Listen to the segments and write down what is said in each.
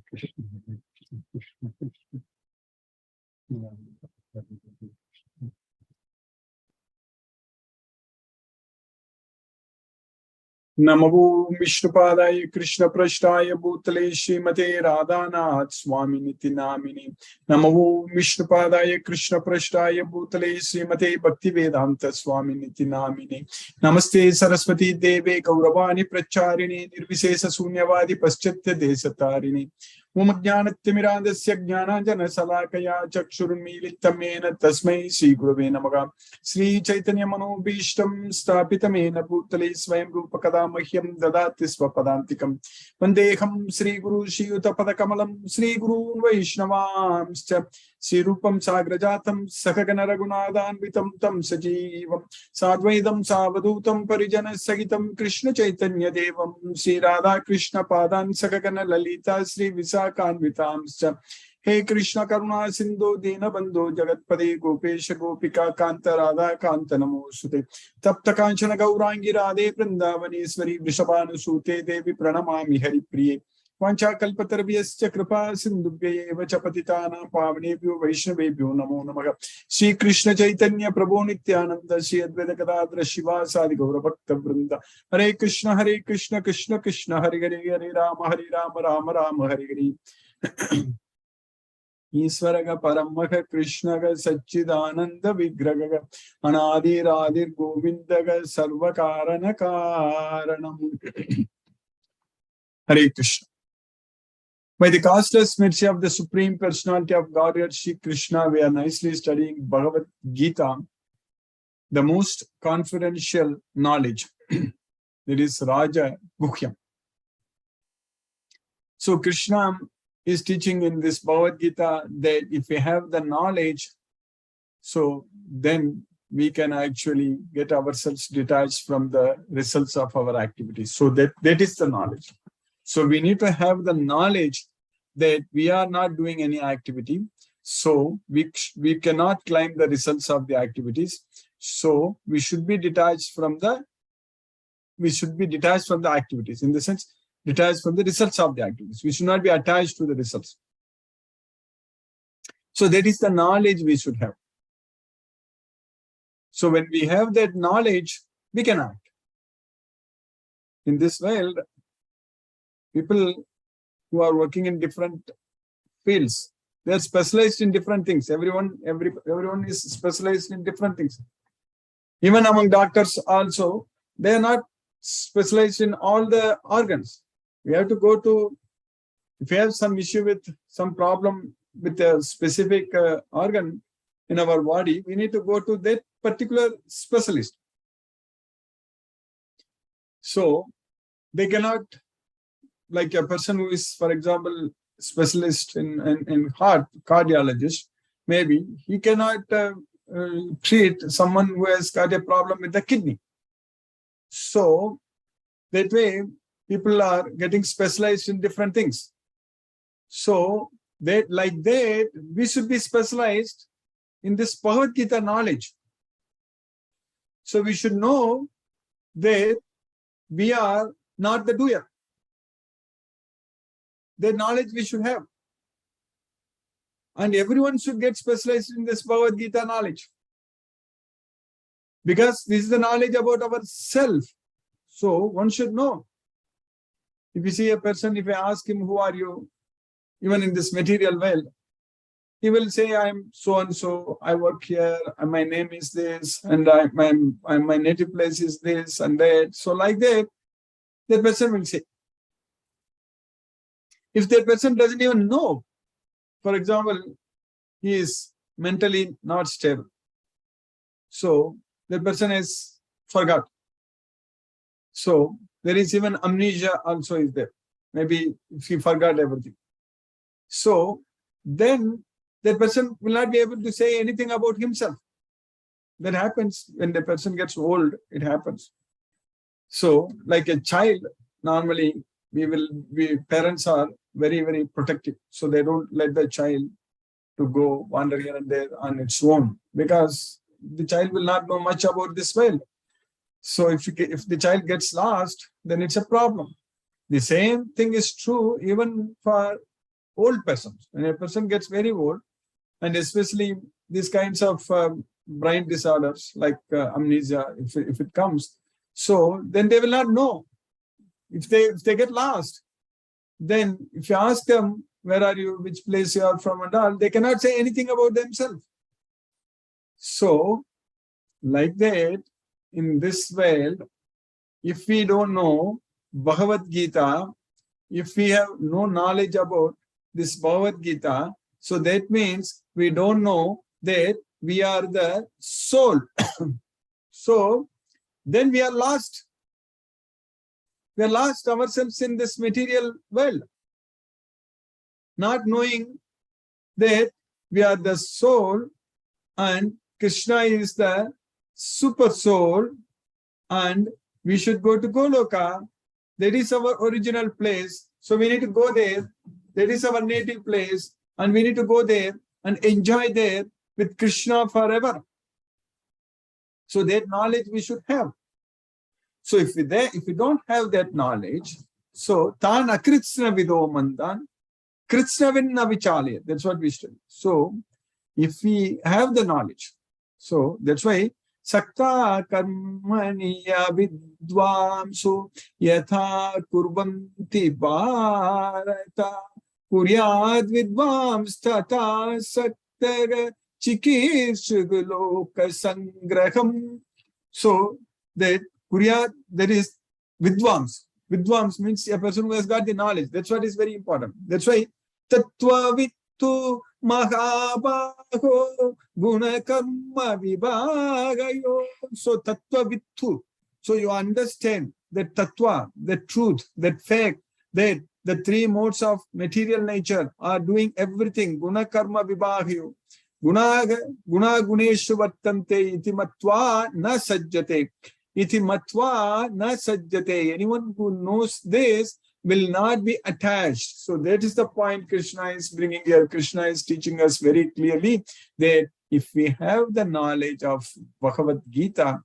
Krishna, Krishna, Krishna, Krishna. Namo Vishnupadaya Krishna Prashtaya Bhutale Srimate Radhanath Swami Niti Namini. Namo Vishnupadaya Krishna Prashtaya Bhutale Srimate Bhakti Vedanta Swami Niti Namini. Namaste Saraswati Deve Gauravani Pracharini Nirvisesa Sunyavadi Paschatya Desatarini. Umajnanattimiradasya Jnananjana Salakaya Chakshurunmilitamena Tasmai Sri Gurave Namaha. Sri Chaitanya Manobhishtam Stapitamena Bhutale Swayam Rupa Kadamahyam Dadati Swapadantikam Vandeham Sri Guru Shiyuta Padakamalam Sri Guru Vaishnavamscha Sri Rupam Sagrajatam Sakagana Raghunathanvitam Tam Sajivam Sadvaidam Savadutam Parijana Sagitam Krishna Chaitanya Devam Sri Radha Krishna Padan Sakagana Lalita Sri Visakanvitamscha. Hey Krishna Karuna Sindhu Dina Bandhu Jagatpade Gopesha Gopika Kanta Radha Kanta Namosute Tapta Kanchana Gaurangi Radhe Vrindavaneswari Vrishabhanu Sute Devi Pranamami Hari Priye Vancha Kalpatarvyascha Kripa Sindhubhya Eva Chapatitana Pavanebhyo Vaishnavebhyo Namo Namaha. Sri Krishna Chaitanya Prabhu Nityananda Sri Advaita Gadadhara Shiva Sadi Gaura Bhakta Vrinda. Hare Krishna Krishna Krishna Hare Hare Hare Rama Rama Rama Hare Hare. Iswaraga Paramaha Krishnaga Satchidananda Vigraga Anadi Radhir Govindaga Sarvakarana Karanam. Hare Krishna. By the costless mercy of the Supreme Personality of Godhead Shri Krishna, we are nicely studying Bhagavad Gita, the most confidential knowledge. It is Raja Guhyam. So Krishna is teaching in this Bhagavad Gita that if we have the knowledge, so then we can actually get ourselves detached from the results of our activities. So that is the knowledge. So we need to have the knowledge that we are not doing any activity. So we cannot claim the results of the activities. So we should be detached from the activities, in the sense detached from the results of the activities. We should not be attached to the results. So that is the knowledge we should have. So when we have that knowledge, we can act. In this world, people who are working in different fields, they are specialized in different things. Everyone is specialized in different things. Even among doctors also, they are not specialized in all the organs. We have to go to, if we have some issue with some problem with a specific organ in our body, we need to go to that particular specialist. So they cannot, like a person who is, for example, specialist in heart, cardiologist, maybe he cannot treat someone who has got a problem with the kidney. So that way, people are getting specialized in different things. So that, like that, we should be specialized in this Bhagavad Gita knowledge. So we should know that we are not the doer. The knowledge we should have. And everyone should get specialized in this Bhagavad Gita knowledge. Because this is the knowledge about ourself. So one should know. If you see a person, if I ask him, who are you? Even in this material world, he will say, I'm so-and-so, I work here, and my name is this, and my native place is this and that. So like that, that person will say. If that person doesn't even know, for example, he is mentally not stable. So that person is forgot. So there is even amnesia also is there. Maybe if he forgot everything. So then that person will not be able to say anything about himself. That happens when the person gets old, it happens. So like a child, normally parents are very, very protective. So they don't let the child to go wander here and there on its own, because the child will not know much about this world. So if the child gets lost, then it's a problem. The same thing is true even for old persons. When a person gets very old, and especially these kinds of brain disorders like amnesia, if it comes, so then they will not know. If they get lost, then if you ask them, where are you, which place you are from and all, they cannot say anything about themselves. So, like that, in this world, if we don't know Bhagavad Gita, if we have no knowledge about this Bhagavad Gita, so that means we don't know that we are the soul. So, then we are lost. We are lost ourselves in this material world, not knowing that we are the soul and Krishna is the super soul, and we should go to Goloka. That is our original place. So we need to go there. That is our native place. And we need to go there and enjoy there with Krishna forever. So that knowledge we should have. So if we don't have that knowledge, so tan akritsna vido mandan, kritsna vinna vichalya. That's what we study. So if we have the knowledge, so that's why sakta karmaniya vidvamsu yatha kurvanti bharata kuryad vidvams tata saktara chikirshugaloka sangraham. So that kuryad, that is vidvams. Vidvams means a person who has got the knowledge. That's what is very important. That's why tattva vittu mahabhago gunakarma vibhagayo. So tattva vittu. So you understand that tattva, the truth, that fact, that the three modes of material nature are doing everything. Gunakarma vibhagayo. Guna guneshu vattante iti matva na sajjate. Iti matva na sajjate. Anyone who knows this will not be attached. So that is the point Krishna is bringing here. Krishna is teaching us very clearly that if we have the knowledge of Bhagavad Gita,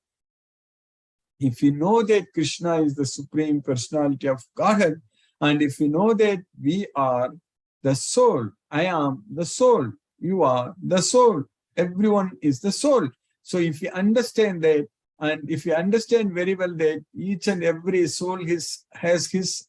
if we know that Krishna is the Supreme Personality of Godhead, and if we know that we are the soul, I am the soul, you are the soul, everyone is the soul. So if we understand that, and if you understand very well that each and every soul has his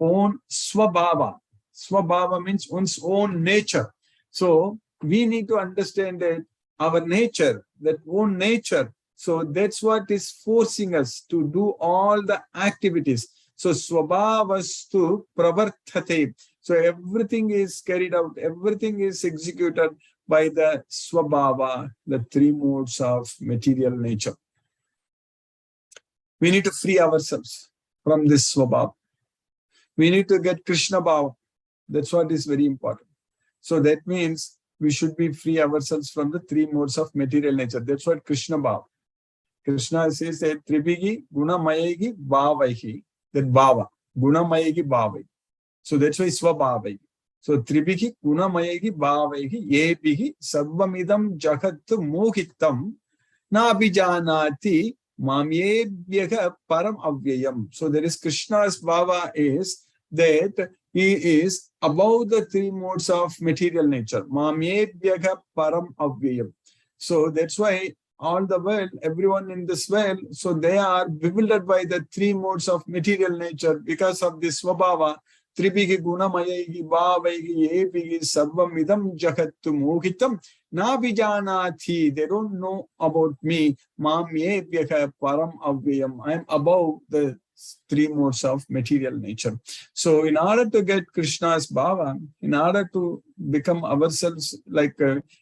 own swabhava. Swabhava means one's own nature. So we need to understand that our nature, that own nature, so that's what is forcing us to do all the activities. So swabhavastu pravartate. So everything is carried out, everything is executed by the swabhava, the three modes of material nature. We need to free ourselves from this swabhava. We need to get Krishna bhava. That's what is very important. So that means we should be free ourselves from the three modes of material nature. That's what Krishna bhava. Krishna says that tribhigi guna mayegi bhavaihi. That bhava. Guna mayegi bhavaihi. So that's why swabhavaihi. So tribhigi guna mayegi bhavaihi yebihi sarvamidam jagat mohitam na abhijanati Mamyebhyaha param avyayam. So there is Krishna's bhava is that he is above the three modes of material nature. Mamyebhyaha param avyayam. So that's why all the world, everyone in this world, so they are bewildered by the three modes of material nature because of this swabhava. Tribhigi gunamayayi bhavaihi ebihi sarvam idam jagattu mohitam nabhijanati. They don't know about me. Mamyebhyaha param avyayam. I am above the three modes of material nature. So in order to get Krishna's bhava, in order to become ourselves like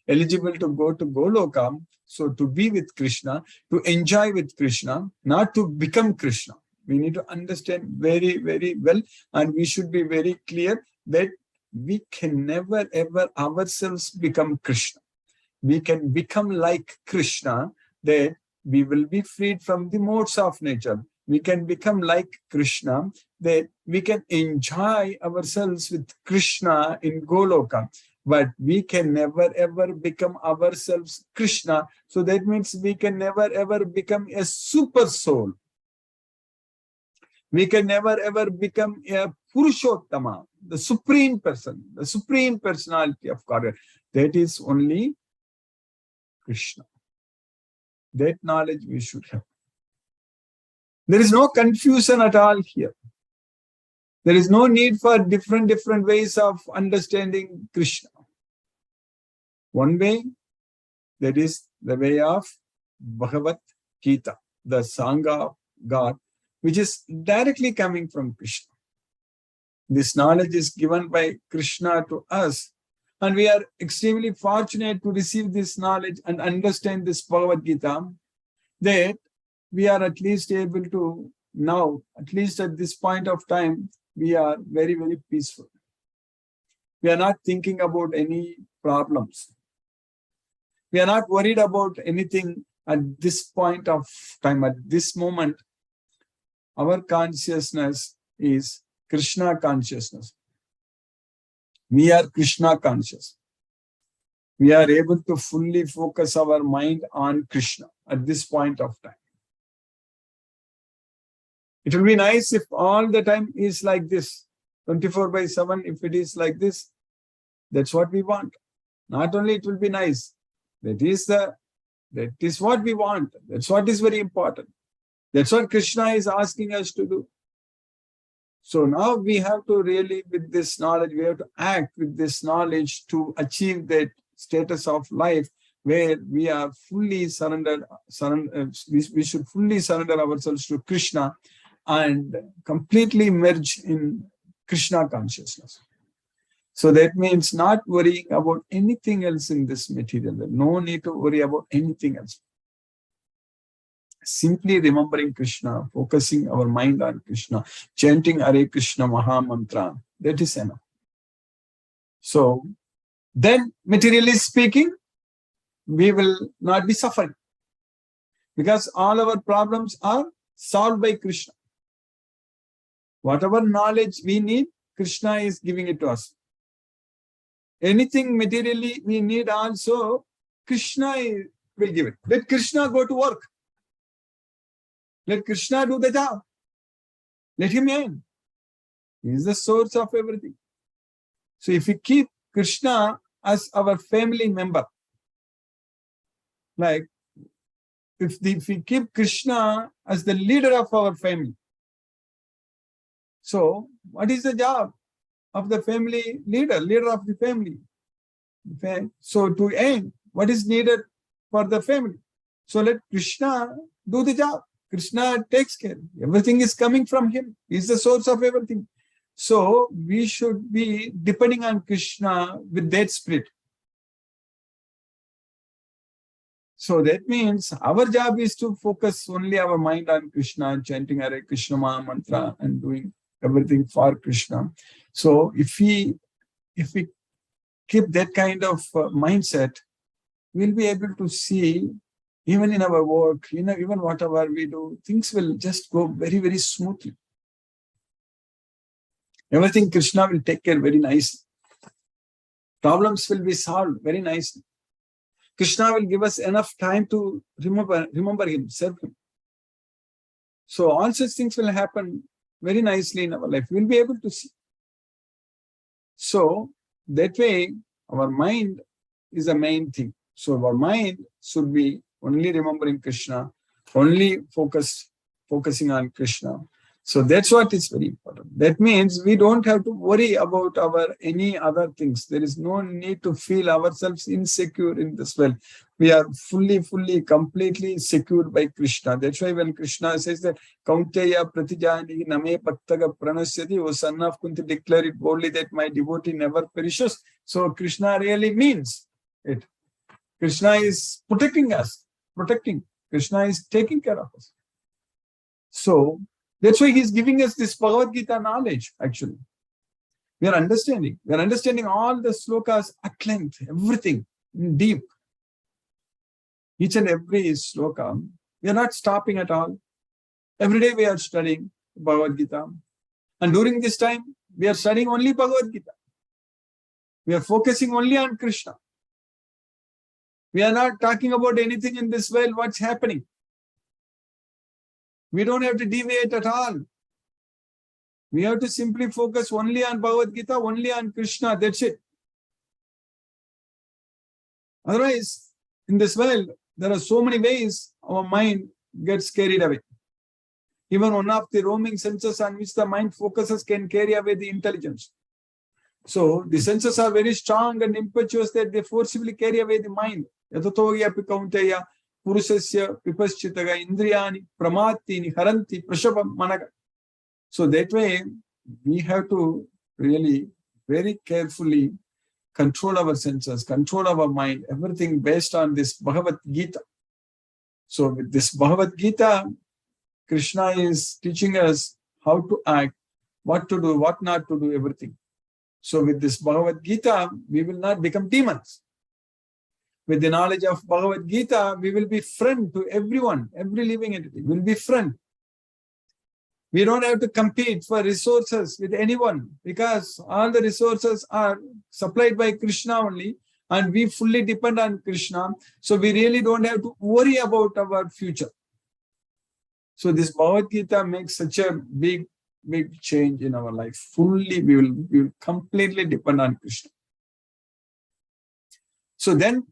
eligible to go to Goloka, so to be with Krishna, to enjoy with Krishna, not to become Krishna. We need to understand very, very well, and we should be very clear that we can never ever ourselves become Krishna. We can become like Krishna, that we will be freed from the modes of nature. We can become like Krishna, that we can enjoy ourselves with Krishna in Goloka. But we can never ever become ourselves Krishna. So that means we can never ever become a super soul. We can never ever become a Purushottama, the supreme person, the supreme personality of God. That is only Krishna. That knowledge we should have. There is no confusion at all here. There is no need for different ways of understanding Krishna. One way, that is the way of Bhagavad Gita, the Sangha of God, which is directly coming from Krishna. This knowledge is given by Krishna to us, and we are extremely fortunate to receive this knowledge and understand this Bhagavad Gita, that we are at least able to now, at least at this point of time, we are very, very peaceful. We are not thinking about any problems. We are not worried about anything at this point of time, at this moment. Our consciousness is Krishna consciousness. We are Krishna conscious. We are able to fully focus our mind on Krishna at this point of time. It will be nice if all the time is like this, 24/7. If it is like this, that's what we want. Not only it will be nice, that is what we want. That's what is very important. That's what Krishna is asking us to do. So now we have to really, with this knowledge, we have to act with this knowledge to achieve that status of life where we are fully surrendered. We should fully surrender ourselves to Krishna and completely merge in Krishna consciousness. So that means not worrying about anything else in this material world. No need to worry about anything else. Simply remembering Krishna, focusing our mind on Krishna, chanting Hare Krishna Maha Mantra, that is enough. So then, materially speaking, we will not be suffering, because all our problems are solved by Krishna. Whatever knowledge we need, Krishna is giving it to us. Anything materially we need also, Krishna will give it. Let Krishna go to work. Let Krishna do the job. Let him earn. He is the source of everything. So if we keep Krishna as our family member, like if we keep Krishna as the leader of our family, so what is the job of the family leader of the family? Okay. So to earn, what is needed for the family? So let Krishna do the job. Krishna takes care. Everything is coming from him. He is the source of everything. So we should be depending on Krishna with that spirit. So that means our job is to focus only our mind on Krishna, chanting Hare Krishna Maha Mantra and doing everything for Krishna. So if we keep that kind of mindset, we'll be able to see, even in our work, even whatever we do, things will just go very, very smoothly. Everything Krishna will take care very nicely. Problems will be solved very nicely. Krishna will give us enough time to remember him, serve him. So all such things will happen very nicely in our life. We'll be able to see. So that way, our mind is the main thing. So our mind should be only remembering Krishna, only focusing on Krishna. So that's what is very important. That means we don't have to worry about any other things. There is no need to feel ourselves insecure in this world. We are fully, completely secured by Krishna. That's why when Krishna says that Kaunteya Pratijani Name Pattaga Pranasyati, O son of Kunti, declare it boldly that my devotee never perishes. So Krishna really means it. Krishna is protecting us. Krishna is taking care of us. So that's why he's giving us this Bhagavad Gita knowledge, actually. We are understanding all the slokas at length, everything in deep. Each and every sloka. We are not stopping at all. Every day we are studying Bhagavad Gita. And during this time, we are studying only Bhagavad Gita. We are focusing only on Krishna. We are not talking about anything in this world, what's happening. We don't have to deviate at all. We have to simply focus only on Bhagavad Gita, only on Krishna. That's it. Otherwise, in this world, there are so many ways our mind gets carried away. Even one of the roaming senses on which the mind focuses can carry away the intelligence. So the senses are very strong and impetuous that they forcibly carry away the mind. Yatatogya pikaunteya purusasya pipaschitaga indriyani pramatini haranti prashabam managa. So that way, we have to really very carefully control our senses, control our mind, everything based on this Bhagavad Gita. So with this Bhagavad Gita, Krishna is teaching us how to act, what to do, what not to do, everything. So with this Bhagavad Gita, we will not become demons. With the knowledge of Bhagavad Gita, we will be friend to everyone, every living entity. We will be friend. We don't have to compete for resources with anyone because all the resources are supplied by Krishna only and we fully depend on Krishna. So we really don't have to worry about our future. So this Bhagavad Gita makes such a big change in our life. Fully, we will completely depend on Krishna. So then,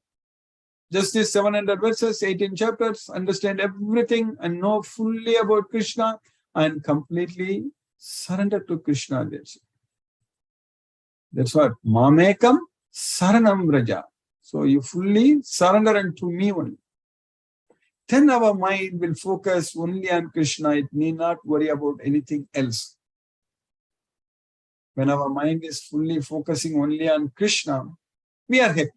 just these 700 verses, 18 chapters, understand everything and know fully about Krishna and completely surrender to Krishna. That's what Mamekam Saranam Raja. So you fully surrender unto me only. Then our mind will focus only on Krishna. It need not worry about anything else. When our mind is fully focusing only on Krishna, we are happy.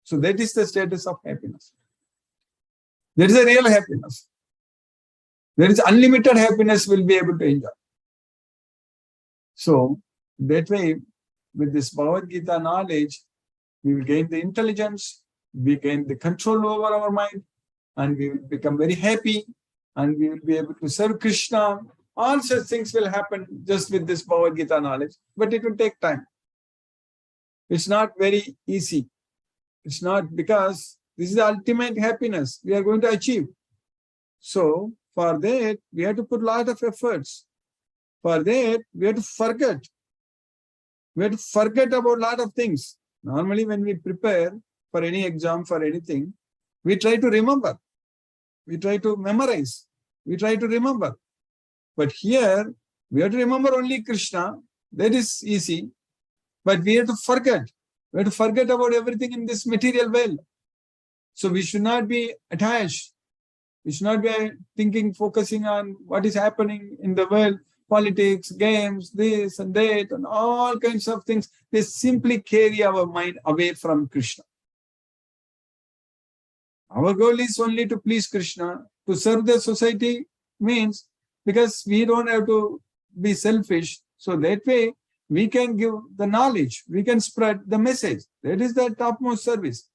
So that is the status of happiness. That is a real happiness. There is unlimited happiness we'll be able to enjoy. So that way, with this Bhagavad Gita knowledge, we will gain the intelligence, we gain the control over our mind, and we will become very happy, and we will be able to serve Krishna. All such things will happen just with this Bhagavad Gita knowledge, but it will take time. It's not very easy. It's not because this is the ultimate happiness we are going to achieve. So for that, we have to put a lot of efforts. For that, we have to forget. We have to forget about a lot of things. Normally, when we prepare for any exam, for anything, we try to remember. We try to memorize. We try to remember. But here, we have to remember only Krishna. That is easy. But we have to forget. We have to forget about everything in this material world. So we should not be attached. We should not be thinking, focusing on what is happening in the world, politics, games, this and that, and all kinds of things. They simply carry our mind away from Krishna. Our goal is only to please Krishna. To serve the society means because we don't have to be selfish. So that way, we can give the knowledge. We can spread the message. That is the topmost service.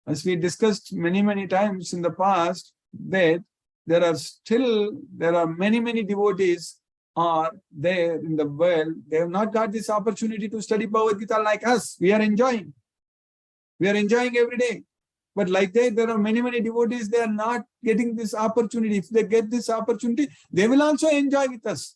As we discussed many times in the past, that there are many devotees are there in the world. They have not got this opportunity to study Bhagavad Gita like us. We are enjoying. We are enjoying every day. But like that, there are many devotees, they are not getting this opportunity. If they get this opportunity, they will also enjoy with us.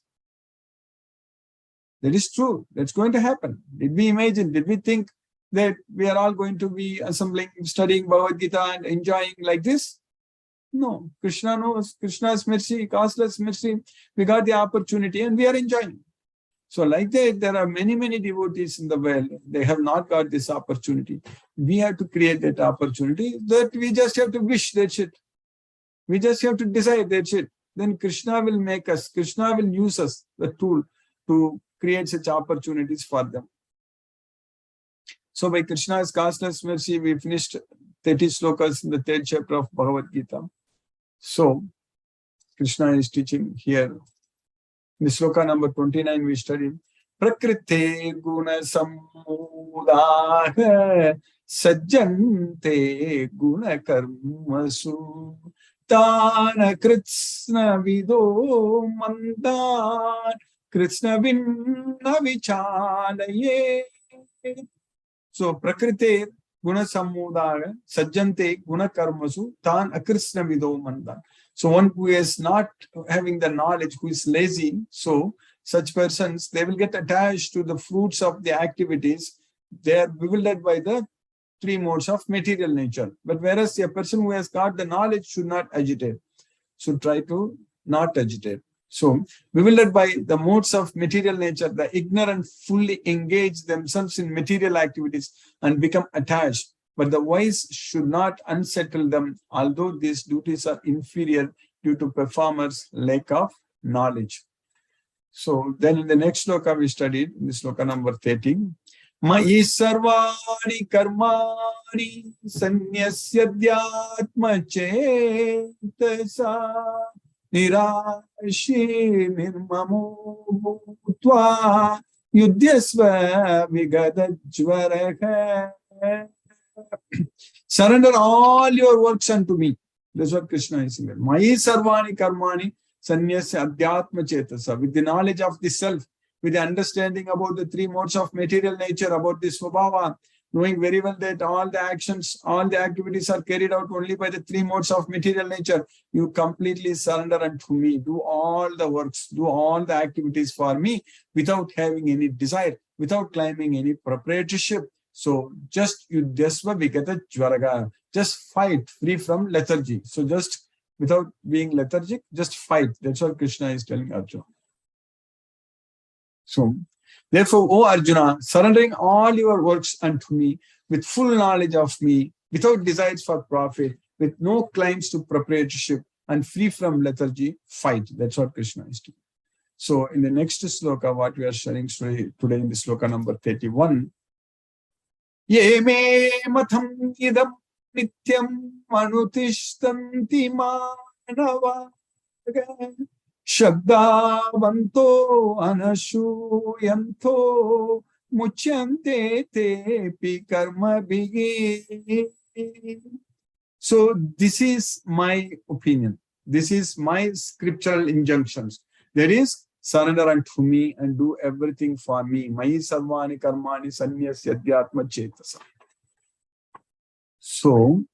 That is true. That's going to happen. Did we imagine, did we think that we are all going to be assembling, studying Bhagavad Gita and enjoying like this? No. Krishna knows, Krishna's mercy, causeless mercy, we got the opportunity and we are enjoying. So like that, there are many devotees in the world. They have not got this opportunity. We have to create that opportunity. That we just have to wish, that's it. We just have to decide, that's it. Then Krishna will make us, Krishna will use us, the tool, to create such opportunities for them. So by Krishna's causeless mercy, we finished 30 slokas in the 3rd chapter of Bhagavad Gita. So Krishna is teaching here. In the sloka number 29, we studied Prakrite guna sammudaha sajjante guna karmasu tana kritsna vido mandan kritsna vinna vichalaye. So Prakrite guna sammudaha sajjante guna karmasu tan akritsna vido mandan. So one who is not having the knowledge, who is lazy, so such persons, they will get attached to the fruits of the activities. They are bewildered by the three modes of material nature. But whereas a person who has got the knowledge should not agitate, should try to not agitate. So, bewildered by the modes of material nature, the ignorant fully engage themselves in material activities and become attached. But the wise should not unsettle them, although these duties are inferior due to performers' lack of knowledge. So then in the next sloka we studied, in the sloka number 13, Mayi sarvani karmani sanyasyadhyatma chetasa nirashi nirmamo bhutva yudhyasva vigadajvaraha. Surrender all your works unto me. That's what Krishna is saying. Mayi sarvani karmani sanyasya adhyatma chetasa. With the knowledge of the self, with the understanding about the three modes of material nature, about the svabhava, knowing very well that all the actions, all the activities are carried out only by the three modes of material nature, you completely surrender unto me. Do all the works, do all the activities for me without having any desire, without claiming any proprietorship. So just yudhyasva vigata jvaraga, just fight free from lethargy. So just without being lethargic, just fight. That's what Krishna is telling Arjuna. So therefore, O Arjuna, surrendering all your works unto me with full knowledge of me, without desires for profit, with no claims to proprietorship, and free from lethargy, fight. That's what Krishna is doing. So in the next sloka, what we are sharing today in the sloka number 31, Ye me matham idam nityam manutishtanti manava Shabdavanto anashuyanto muchyante tepi karma bhigi. So this is my opinion. This is my scriptural injunctions. There is surrender unto me and do everything for me. Mayi sarvani karmani sanyasya adhyatma chetasa. So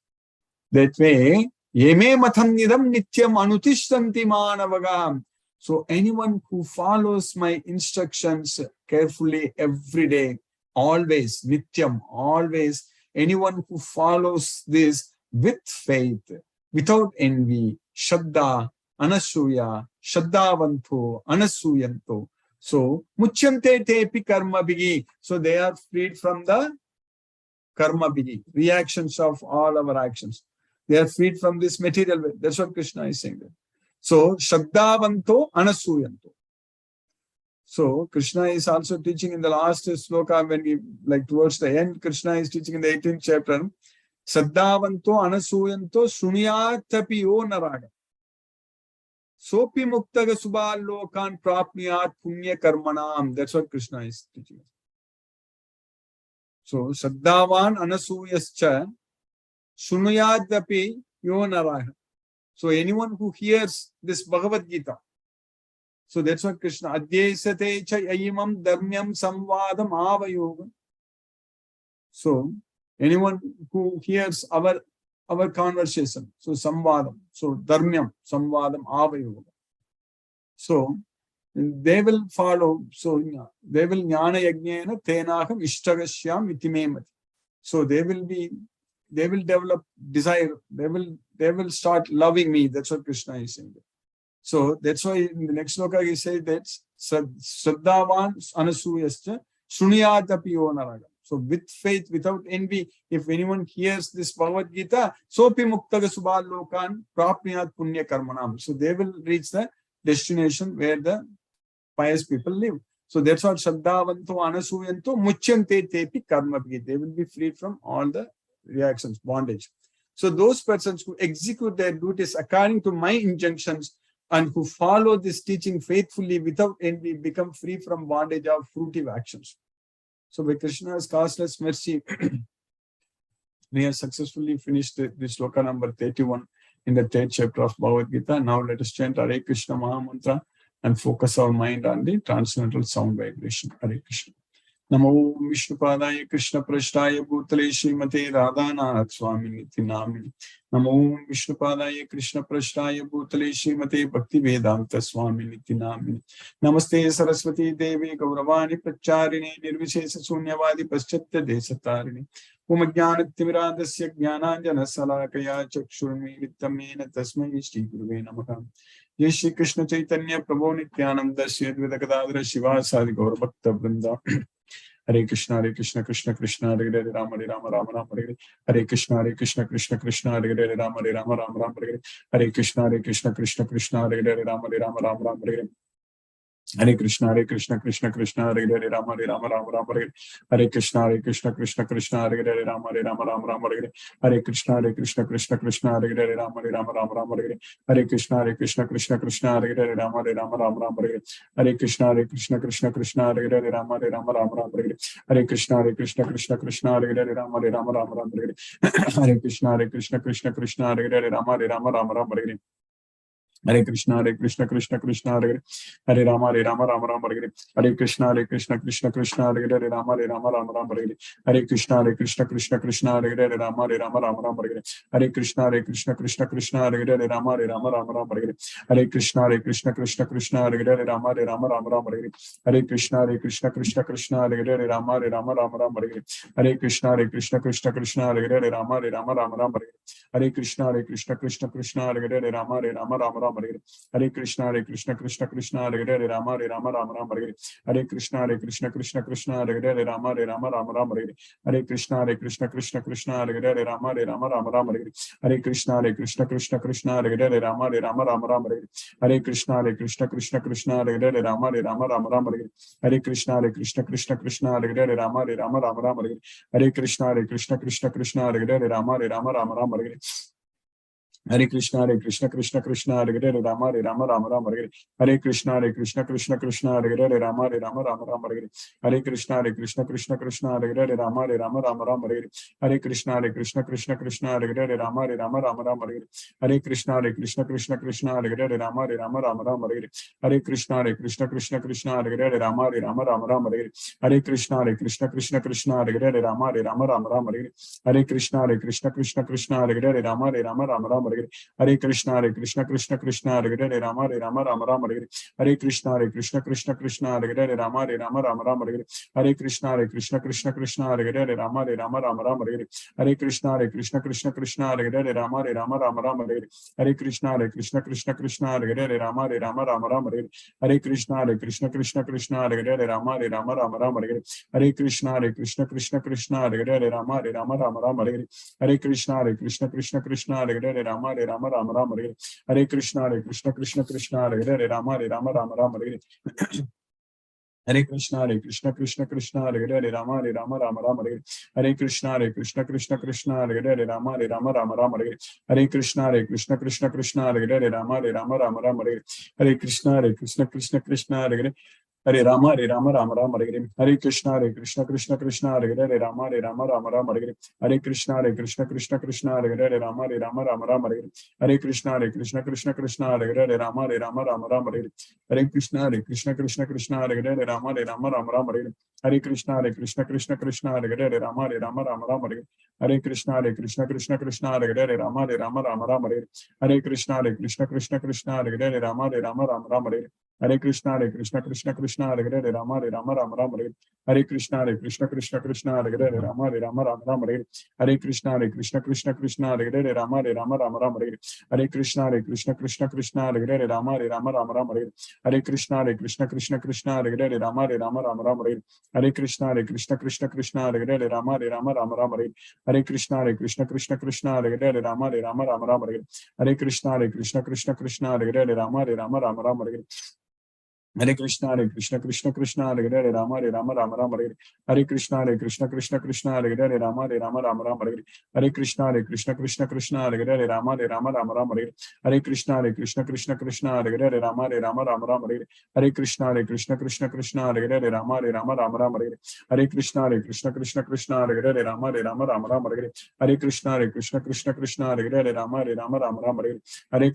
that way, Yeme matham nidam nityam anutishtanti manavagam. So anyone who follows my instructions carefully every day, always, nityam, always, anyone who follows this with faith, without envy, shraddha, anasuya, shraddhavanto, anasuyanto. So, muchyante tepi karma bhigi. So they are freed from the karma bhigi, reactions of all our actions. They are freed from this material way. That's what Krishna is saying there. So, Shraddhavanto Anasuyanto. So, Krishna is also teaching in the last sloka, when we, like towards the end, Krishna is teaching in the 18th chapter, Shraddhavanto Anasuyanto Sunyatapi yo naraga. Sopi muktaga subal lokan prapniyat punya karmanam. That's what Krishna is teaching. So, Shraddhavan Anasuyascha Sunuyadapi yo naraha. So anyone who hears this Bhagavad Gita, so that's what Krishna Adhyesate cha ayimam dharmyam samvadam avayoga. So anyone who hears our conversation, so samvadam, so dharmyam, samvadam avayoga. So they will follow, so they will jnana yajnena tenaham ishtagasyam itimemati. So they will develop desire. They will start loving me. That's what Krishna is saying. So that's why in the next sloka he said that Shraddhavan Anasuyascha Sunyadapi yo naraga. So with faith, without envy, if anyone hears this Bhagavad Gita, Sopi Muktaga Subal Lokan Prapniyat Punya Karmanam. So they will reach the destination where the pious people live. So that's what Shraddhavanto Anasuyanto Muchyante Tepi Karma Bhigi. They will be freed from all the reactions, bondage. So those persons who execute their duties according to my injunctions and who follow this teaching faithfully without envy become free from bondage of fruitive actions. So by Krishna's causeless mercy, we have successfully finished the sloka number 31 in the 3rd chapter of Bhagavad Gita. Now let us chant Hare Krishna Maha Mantra and focus our mind on the transcendental sound vibration. Hare Krishna. नमो विष्णुपादाय कृष्णपृष्ठाय भूतले श्रीमते राधानाथ स्वामिनिति नामिने। नमो विष्णुपादाय कृष्णपृष्ठाय भूतले श्रीमते भक्तिवेदांत स्वामिनिति नामिने। नमस्ते सरस्वती देवी गौरवाणी प्रचारिणे निर्विशेष शून्यवादी पश्चात्य देशतारिणे। उमज्ञानतिमिरान्धस्य ज्ञानाञ्जनशलाकया चक्षुर्मीलितं येन तस्मै श्रीगुरुवे नमः। जय श्री कृष्ण चैतन्य प्रभो नित्यानंद श्री अद्वैत गदाधर शिवासादि गौरभक्तवृंदा। हरे कृष्ण कृष्ण कृष्ण हरे हरे राम राम राम हरे हरे। हरे कृष्ण कृष्ण कृष्ण हरे हरे राम राम राम हरे हरे। हरे कृष्ण कृष्ण कृष्ण हरे हरे राम राम राम हरे हरे। हरे कृष्ण कृष्ण कृष्ण हरे हरे राम राम राम हरे हरे। हरे कृष्ण कृष्ण कृष्ण हरे हरे राम राम राम हरे हरे। हरे कृष्ण कृष्ण कृष्ण हरे हरे राम राम राम हरे हरे। हरे कृष्ण कृष्ण कृष्ण हरे हरे राम राम राम हरे हरे। हरे कृष्ण कृष्ण कृष्ण हरे हरे राम राम राम हरे हरे। हरे कृष्ण कृष्ण कृष्ण हरे हरे राम राम राम हरे हरे। हरे कृष्ण कृष्ण कृष्ण हरे हरे राम राम राम हरे हरे। हरे कृष्ण कृष्ण हरे हरे। हरे राम राम राम हरे हरे। हरे कृष्ण कृष्ण हरे हरे राम राम राम हरे हरे। हरे कृष्ण कृष्ण हरे हरे राम राम राम हरे हरे। हरे कृष्ण कृष्ण हरे हरे राम राम राम हरे हरे। हरे कृष्ण कृष्ण हरे हरे राम राम राम हरे हरे। हरे कृष्ण कृष्ण हरे हरे राम राम राम हरे हरे। हरे कृष्ण कृष्ण हरे हरे राम राम राम हरे हरे। हरे कृष्ण कृष्ण हरे हरे राम राम राम हरे हरे। हरे कृष्ण कृष्ण हरे हरे राम राम राम हरे हरे। हरे कृष्ण कृष्ण हरे हरे राम राम राम हरे हरे। हरे कृष्ण कृष्ण हरे हरे राम राम राम हरे हरे। हरे कृष्ण कृष्ण हरे हरे राम राम राम हरे हरे। हरे कृष्ण कृष्ण हरे हरे राम राम राम हरे हरे। हरे कृष्ण कृष्ण हरे हरे राम राम राम हरे हरे। हरे कृष्ण कृष्ण हरे हरे राम राम राम हरे हरे। हरे कृष्ण कृष्ण हरे हरे राम राम राम हरे हरे। हरे कृष्ण कृष्ण हरे हरे राम राम राम हरे हरे। हरे कृष्ण कृष्ण हरे हरे राम राम राम हरे हरे। हरे कृष्ण कृष्ण हरे हरे राम राम राम हरे हरे। हरे कृष्ण कृष्ण हरे हरे राम राम राम हरे हरे। हरे कृष्ण कृष्ण हरे हरे राम राम राम हरे हरे। हरे कृष्ण कृष्ण हरे हरे राम राम राम हरे हरे। हरे कृष्ण कृष्ण हरे हरे राम राम राम हरे हरे। हरे कृष्ण कृष्ण हरे हरे राम राम राम हरे हरे। हरे कृष्ण कृष्ण हरे हरे राम राम राम हरे हरे। हरे कृष्ण कृष्ण हरे हरे राम राम राम हरे हरे। हरे कृष्ण कृष्ण हरे हरे राम राम राम हरे हरे। हरे कृष्ण कृष्ण हरे हरे राम राम राम हरे हरे। हरे कृष्ण कृष्ण हरे हरे राम राम राम हरे हरे। हरे कृष्ण कृष्ण हरे हरे राम राम राम हरे हरे। हरे कृष्ण कृष्ण हरे हरे राम राम राम हरे हरे। हरे कृष्ण कृष्ण हरे हरे राम राम राम हरे हरे। हरे कृष्ण कृष्ण हरे हरे राम राम राम हरे हरे। हरे कृष्ण कृष्ण हरे हरे राम राम राम हरे हरे। हरे कृष्ण कृष्ण हरे हरे राम राम राम हरे हरे। हरे कृष्ण कृष्ण हरे हरे। हरे राम राम हरे हरे। हरे कृष्ण कृष्ण हरे हरे राम राम हरे हरे। हरे कृष्ण कृष्ण हरे हरे राम राम हरे हरे। हरे कृष्ण कृष्ण हरे हरे राम राम हरे हरे। हरे कृष्ण कृष्ण हरे हरे राम राम हरे हरे। हरे कृष्ण कृष्ण हरे हरे राम राम हरे हरे। हरे कृष्ण कृष्ण हरे हरे राम राम हरे हरे। हरे कृष्ण कृष्ण हरे हरे राम राम हरे हरे। हरे कृष्ण हरे हरे राम राम हरे हरे। हरे कृष्ण कृष्ण हरे हरे राम राम हरे हरे। हरे कृष्ण कृष्ण हरे हरे राम राम हरे हरे। हरे कृष्ण हरे हरे राम राम हरे हरे। हरे कृष्ण हरे हरे राम राम हरे हरे। हरे कृष्ण हरे हरे राम राम हरे हरे। हरे कृष्ण हरे हरे राम राम हरे हरे। हरे कृष्ण हरे हरे राम राम हरे हरे। हरे कृष्ण हरे हरे राम राम हरे हरे। हरे कृष्ण कृष्ण हरे हरे राम राम हरे हरे। हरे कृष्ण हरे हरे राम राम हरे हरे। हरे कृष्ण हरे हरे राम राम हरे हरे। हरे कृष्ण हरे हरे राम राम हरे हरे। हरे कृष्ण हरे हरे राम राम हरे हरे। हरे कृष्ण हरे हरे राम राम हरे हरे। हरे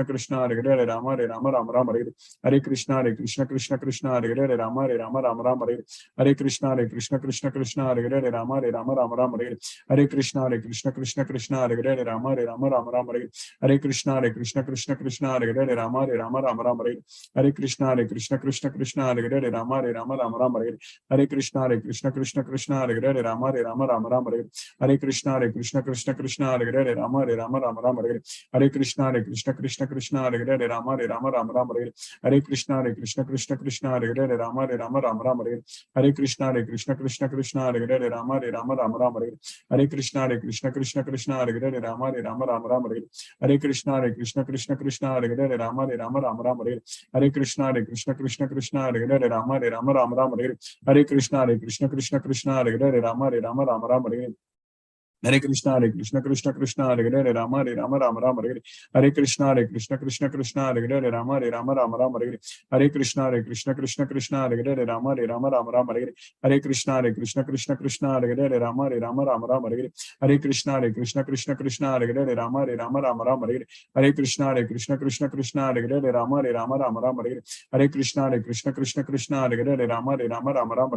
Krishna Hare Hare Ram Ram Hare Hare. Hare Krishna Krishna Krishna Hare Hare Rama Rama Rama Hare Hare Krishna Krishna Krishna Hare Hare Rama Rama Rama Hare Hare Krishna Krishna Krishna Hare Hare Rama Rama Rama Hare Hare Krishna Krishna Krishna Hare Hare Rama Rama Rama Hare Hare Krishna Krishna Krishna Hare Hare Rama Rama Rama Hare Hare Krishna Krishna Krishna Hare Hare Rama Rama Rama Hare Hare Krishna Krishna Krishna Hare Hare Rama Rama Rama Hare Hare Krishna Krishna Krishna Hare Hare Rama Rama Rama Hare Hare Krishna Krishna Krishna Hare Hare Rama Rama Rama Hare Hare Krishna Krishna Krishna Hare Hare Rama Rama Rama Hare Hare Krishna Krishna Krishna Hare Hare Rama Rama Rama Hare Hare Krishna Krishna Krishna Hare Hare Rama Rama Rama Hare Hare Krishna Krishna Krishna Hare Hare Rama Rama Rama Hare Hare Krishna Krishna Krishna Hare Hare Rama Rama Rama Hare Hare Krishna Krishna Krishna Hare Hare Rama Rama Rama Hare Hare Krishna Krishna Krishna Hare Hare Rama Rama Rama Hare Hare Krishna Krishna Krishna Hare Hare Rama Rama Rama Hare Hare Krishna Krishna Krishna Hare Hare Rama Rama Hare Hare Krishna Krishna Krishna Hare Hare Rama Rama Hare Hare Krishna Krishna Krishna Hare Hare Rama Rama Hare Hare Krishna Krishna Krishna Hare Hare Rama Rama Hare Hare Krishna Krishna Krishna Hare Hare Rama Rama Hare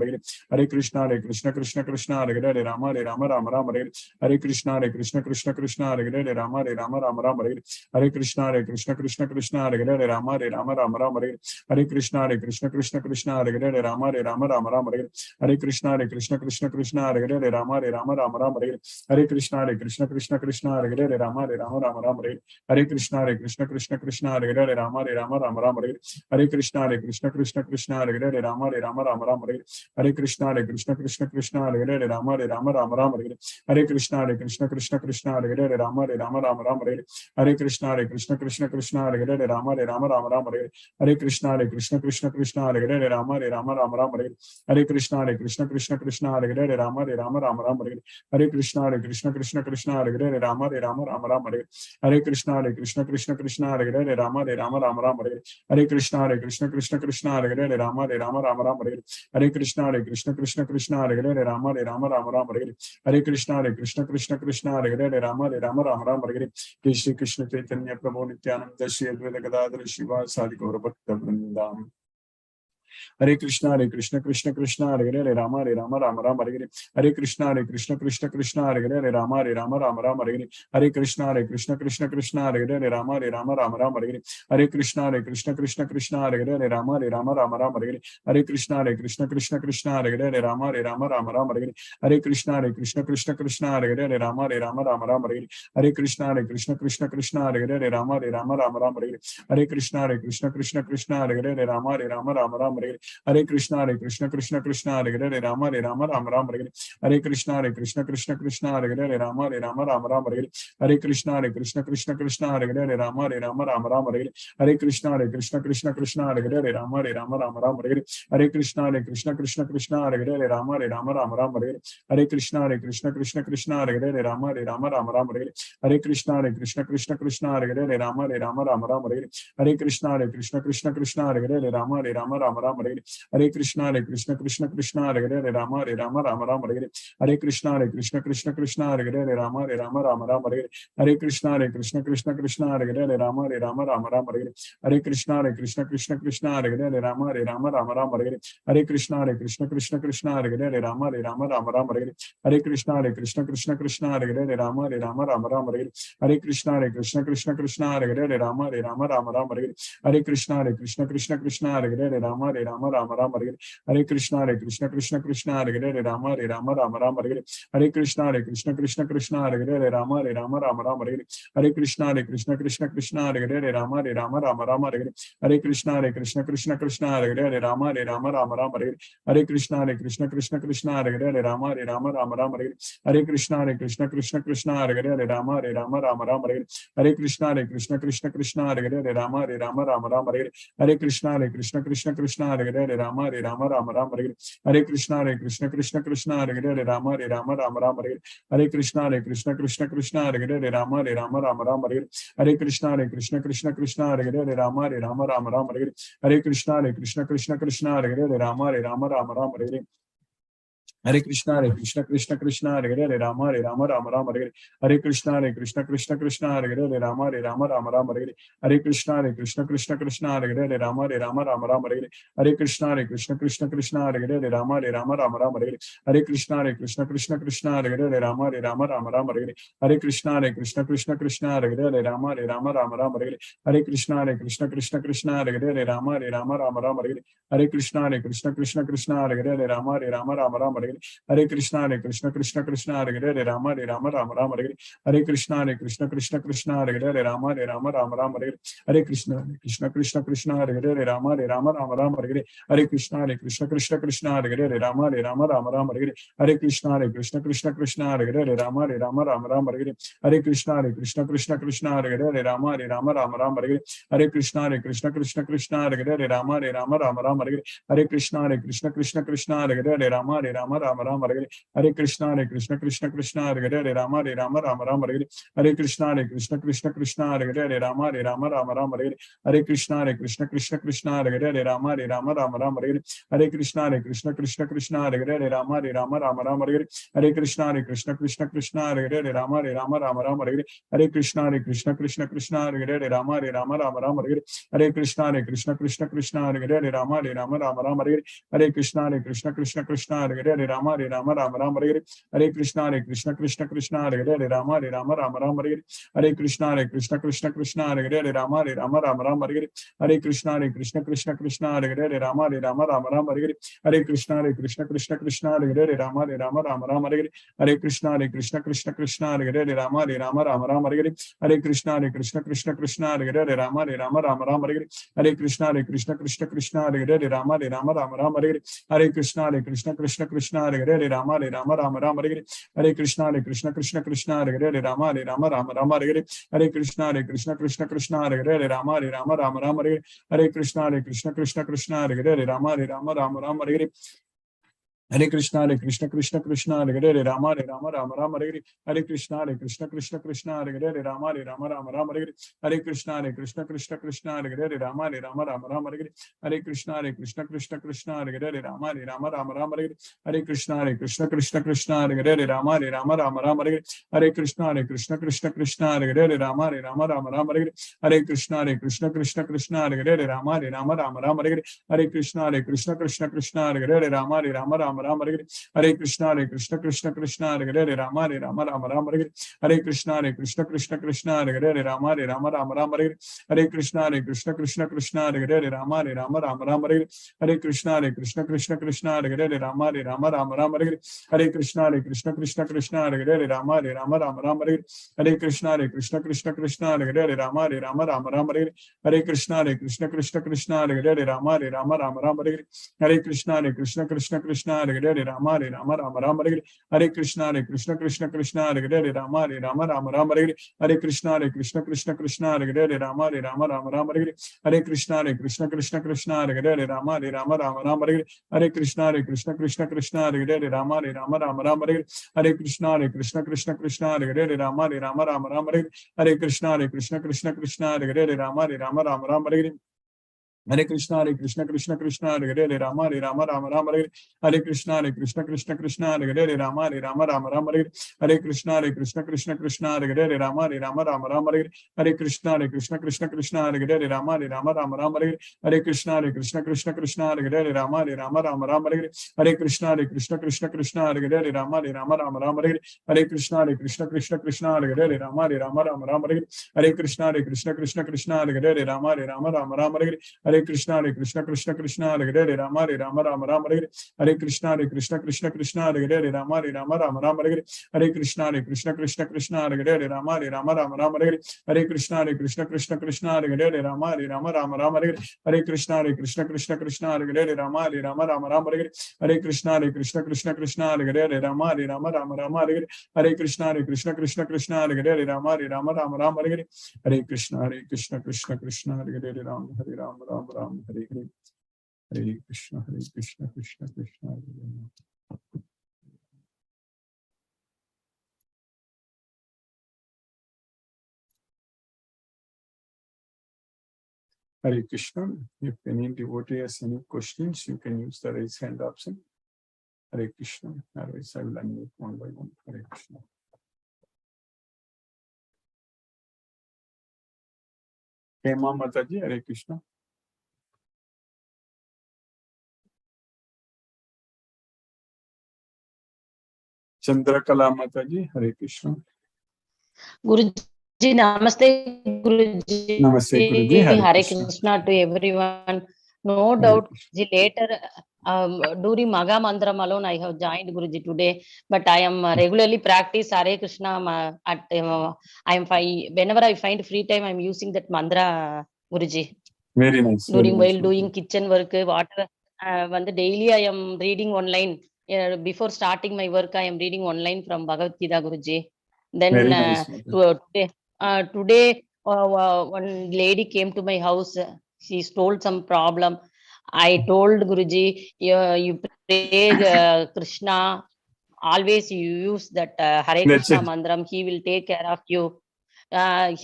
Hare Krishna Krishna Krishna Hare Hare Rama Rama Hare Hare Krishna Krishna Krishna Hare Hare Rama Rama Hare Hare Krishna Krishna Krishna Hare Hare Rama Rama Hare Hare Krishna Krishna Krishna Hare Hare Rama Rama Hare Hare Krishna Krishna Krishna Hare Hare Rama Rama Hare Hare Krishna Krishna Krishna Hare Hare Rama Rama Hare Hare Krishna Krishna Krishna Hare Hare Rama Rama Hare Hare Krishna Krishna Krishna Hare Hare Rama Rama Hare Hare Krishna Krishna Krishna Hare Hare Rama Rama Hare Hare Krishna Krishna Krishna Hare Hare Rama Rama Hare Hare Krishna Krishna Krishna Hare Hare Rama Rama Hare Hare Krishna Krishna Krishna Hare Hare Rama Rama Hare Hare Krishna Krishna Krishna Hare Hare Rama Rama Hare Hare Krishna Krishna Krishna Hare Hare Rama Rama Hare Hare Krishna Krishna Krishna Hare Hare Rama Rama Hare Hare Krishna Krishna Krishna Hare Hare Rama Rama Hare Hare Krishna Krishna Krishna Hare Hare Rama Rama Hare Krishna Krishna Chaitanya Prabhu Nityananda Shri Advaita Gadadhara Srivasadi Gaura Bhakta Vrindam Hare Krishna Krishna Krishna Hare Hare Rama Rama Hare Hare Krishna Krishna Krishna Hare Hare Rama Rama Hare Hare Krishna Krishna Krishna Hare Hare Rama Rama Hare Hare Krishna Krishna Krishna Hare Hare Rama Rama Hare Hare Krishna Krishna Krishna Hare Hare Rama Rama Hare Hare Krishna Krishna Krishna Hare Hare Rama Rama Hare Hare Krishna Krishna Krishna Hare Hare Rama Rama Hare Hare Krishna Krishna Krishna Hare Hare Rama Rama Hare Hare Krishna Krishna Krishna Hare Hare Rama Rama Hare Hare Krishna Krishna Krishna Hare Hare Rama Rama Hare Hare Krishna Krishna Krishna Hare Hare Rama Rama Hare Hare Krishna Krishna Krishna Hare Hare Rama Rama Hare Hare Krishna Krishna Krishna Hare Hare Rama Rama Hare Hare Krishna Krishna Krishna Hare Hare Rama Rama Hare Hare Krishna Krishna Krishna Hare Hare Rama Rama Hare Hare Krishna Krishna Krishna Hare Hare Rama Rama Hare Hare Krishna Krishna Krishna Hare Hare Rama Rama Hare Hare Krishna Krishna Krishna Hare Hare Rama Rama Hare Hare Krishna Krishna Krishna Hare Hare Rama Rama Hare Hare Krishna Krishna Krishna Hare Hare Rama Rama Hare Hare Krishna Krishna Krishna Hare Hare Rama Rama Hare Hare Krishna Krishna Krishna Hare Hare Rama Rama Hare Hare Krishna Krishna Krishna Hare Hare Rama Rama Hare Hare Krishna Krishna Krishna Hare Hare Rama Rama Hare Hare Krishna Krishna Krishna Hare Hare Rama Rama Hare Hare Krishna Krishna Krishna Hare Hare Rama Rama Hare Hare Krishna Krishna Krishna Hare Hare Rama Rama Hare Hare Krishna Krishna Krishna Hare Hare Rama Rama Hare Hare Krishna Krishna Krishna Hare Hare Rama Rama Hare Hare Krishna Krishna Krishna Hare Hare Rama Rama Hare Hare Krishna Krishna Krishna Hare Hare Rama Rama Hare Hare Krishna Krishna Krishna Hare Hare Rama Rama Hare Hare Krishna Krishna Krishna Hare Hare Rama Rama Hare Hare Krishna Krishna Krishna Hare Hare Rama Rama Hare Hare Krishna Krishna Krishna Hare Hare Rama Rama Hare Hare Krishna Krishna Krishna Hare Hare Rama Rama Hare Hare Krishna Krishna Krishna Hare Hare Hare Rama Rama Rama Hare Hare Hare Krishna Krishna Krishna Hare Hare Hare Rama Rama Rama Hare Hare Hare Krishna Krishna Krishna Hare Hare Hare Rama Rama Rama Hare Hare Hare Krishna Krishna Krishna Hare Hare Hare Rama Rama Rama Hare Hare Hare Krishna Krishna Krishna Hare Hare Hare Rama Rama Hare Hare Hare Krishna Krishna Krishna Hare Hare Hare Rama Rama Hare Hare Hare Krishna Krishna Krishna Hare Hare Hare Rama Rama Hare Hare Hare Krishna Krishna Krishna Hare Hare Hare Rama Rama Hare Hare Hare Krishna Krishna Hare Hare Rama Rama Hare Hare Hare Krishna Krishna Krishna Hare Hare Rama Rama Hare Hare Hare Krishna Krishna Hare Hare Rama Rama Hare Hare Hare Krishna Krishna Hare Hare Rama Rama Hare Hare Hare Krishna Krishna Hare Hare Rama Rama Hare Hare Hare Krishna Krishna Hare Hare Rama Rama Hare Hare Hare Krishna Krishna Hare Hare Rama Rama Hare Hare Hare Krishna Krishna Hare Hare Rama Rama Hare Hare Hare Krishna Krishna Hare Hare Rama Rama Hare Hare Hare Krishna Krishna Hare Hare Rama Rama Hare Hare Hare Krishna Krishna Hare Hare Rama Rama Hare Hare Hare Krishna Krishna Hare Hare Rama Rama Hare Hare Hare Krishna Krishna Hare Hare Rama Rama Hare Hare Hare Krishna Krishna Hare Hare Rama Rama Hare Hare Hare Krishna Krishna Hare Hare Rama Rama Hare Hare Hare Krishna Krishna Hare Hare Rama Rama Hare Hare Hare Krishna Krishna Hare Hare Rama Rama Hare Hare Hare Krishna Krishna Hare Hare Rama Rama Hare Hare Hare Krishna Krishna Hare Hare Rama Rama Hare Hare Hare Krishna Krishna Hare Hare Rama Rama Hare Hare Hare Krishna Krishna Hare Hare Rama Rama Hare Hare Hare Krishna Krishna Hare Hare Rama Rama Hare Hare Hare Krishna Krishna Hare Hare Rama Rama Hare Hare Hare Krishna Krishna Hare Hare Rama Rama Hare Hare Hare Krishna Krishna Hare Hare Rama Rama Hare Hare Hare Krishna Krishna Hare Hare Rama Rama Hare Hare Hare Krishna Krishna Hare Hare Rama Rama Hare Hare Hare Krishna Hare Hare Rama Rama Hare Hare Hare Krishna Krishna Hare Hare Rama Rama Hare Hare Hare Krishna Krishna Hare Hare Rama Rama Hare Hare Hare Krishna Krishna Hare Hare Rama Rama Hare Hare Hare Krishna Krishna Hare Hare Rama Rama Hare Hare Hare Krishna Krishna Hare Hare Rama Rama Hare Hare Hare Krishna Krishna Hare Hare Rama Rama Hare Hare Hare Krishna Krishna Hare Hare Rama Rama Hare Hare Hare Krishna Krishna Hare Hare Rama Rama Hare Hare Hare Krishna Krishna Hare Hare Rama Rama Hare Hare Hare Krishna Krishna Hare Hare Rama Rama Hare Hare Hare Krishna Krishna Hare Hare Rama Rama Hare Hare Hare Krishna Krishna Hare Hare Rama Rama Hare Hare Hare Krishna Krishna Hare Hare Rama Rama Hare Hare Hare Krishna Krishna Hare Hare Rama Rama Hare Hare Hare Krishna Krishna Hare Hare Rama Rama Hare Hare Hare Krishna Krishna Hare Hare Rama Rama Hare Hare Hare Krishna Krishna Hare Hare Rama Rama Hare Hare Hare Krishna Krishna Hare Hare Rama Rama Hare Hare Hare Krishna Krishna Hare Hare Rama Rama Hare Hare Hare Krishna Krishna Hare Hare Rama Rama Hare Hare Hare Krishna Krishna Hare Hare Rama Rama Hare Hare Hare Krishna Krishna Hare Hare Rama Rama Hare Hare Krishna Krishna Hare Hare Rama Rama Hare Hare Krishna Krishna Hare Hare Rama Rama Hare Hare Krishna Krishna Hare Hare Rama Rama Hare Hare Krishna Krishna Hare Hare Rama Rama Hare Hare Krishna Krishna Hare Hare Rama Rama Hare Hare Krishna Krishna Hare Hare Rama Rama Hare Hare Krishna Krishna Hare Hare Rama Rama Hare Hare Krishna Krishna Hare Hare Rama Rama Hare Hare Krishna Krishna Hare Hare Rama Rama Hare Hare Hare Krishna Krishna Hare Hare Rama Rama Hare Hare Hare Krishna Krishna Hare Hare Rama Rama Hare Hare Hare Krishna Krishna Hare Hare Rama Rama Hare Hare Hare Krishna Krishna Hare Hare Rama Rama Hare Hare Hare Krishna Krishna Hare Hare Rama Rama Hare Hare Hare Krishna Krishna Hare Hare Rama Hare Rama Ram Ram Hare Hare Hare Krishna Krishna Krishna Hare Hare Hare Krishna. If any devotee has any questions, you can use the raise hand option. Hare Krishna. Otherwise, I will unmute one by one. Hare Krishna. Hema Mataji, Hare Krishna. Chandrakala Mataji, Hare Krishna. Guruji, namaste, Guruji. Namaste, Guruji. Hare Krishna to everyone. No doubt, later during Maga Mandram alone, I have joined Guruji today, but I am regularly practice Hare Krishna at whenever I find free time, I am using that mantra, Guruji. Very nice. During while doing kitchen work, water, daily I am reading online. Before starting my work, I am reading online from Bhagavad Gita, Guruji. Then today, one lady came to my house. She told some problem. I told Guruji, you pray Krishna. Always you use that Hare Krishna mantram. He will take care of you.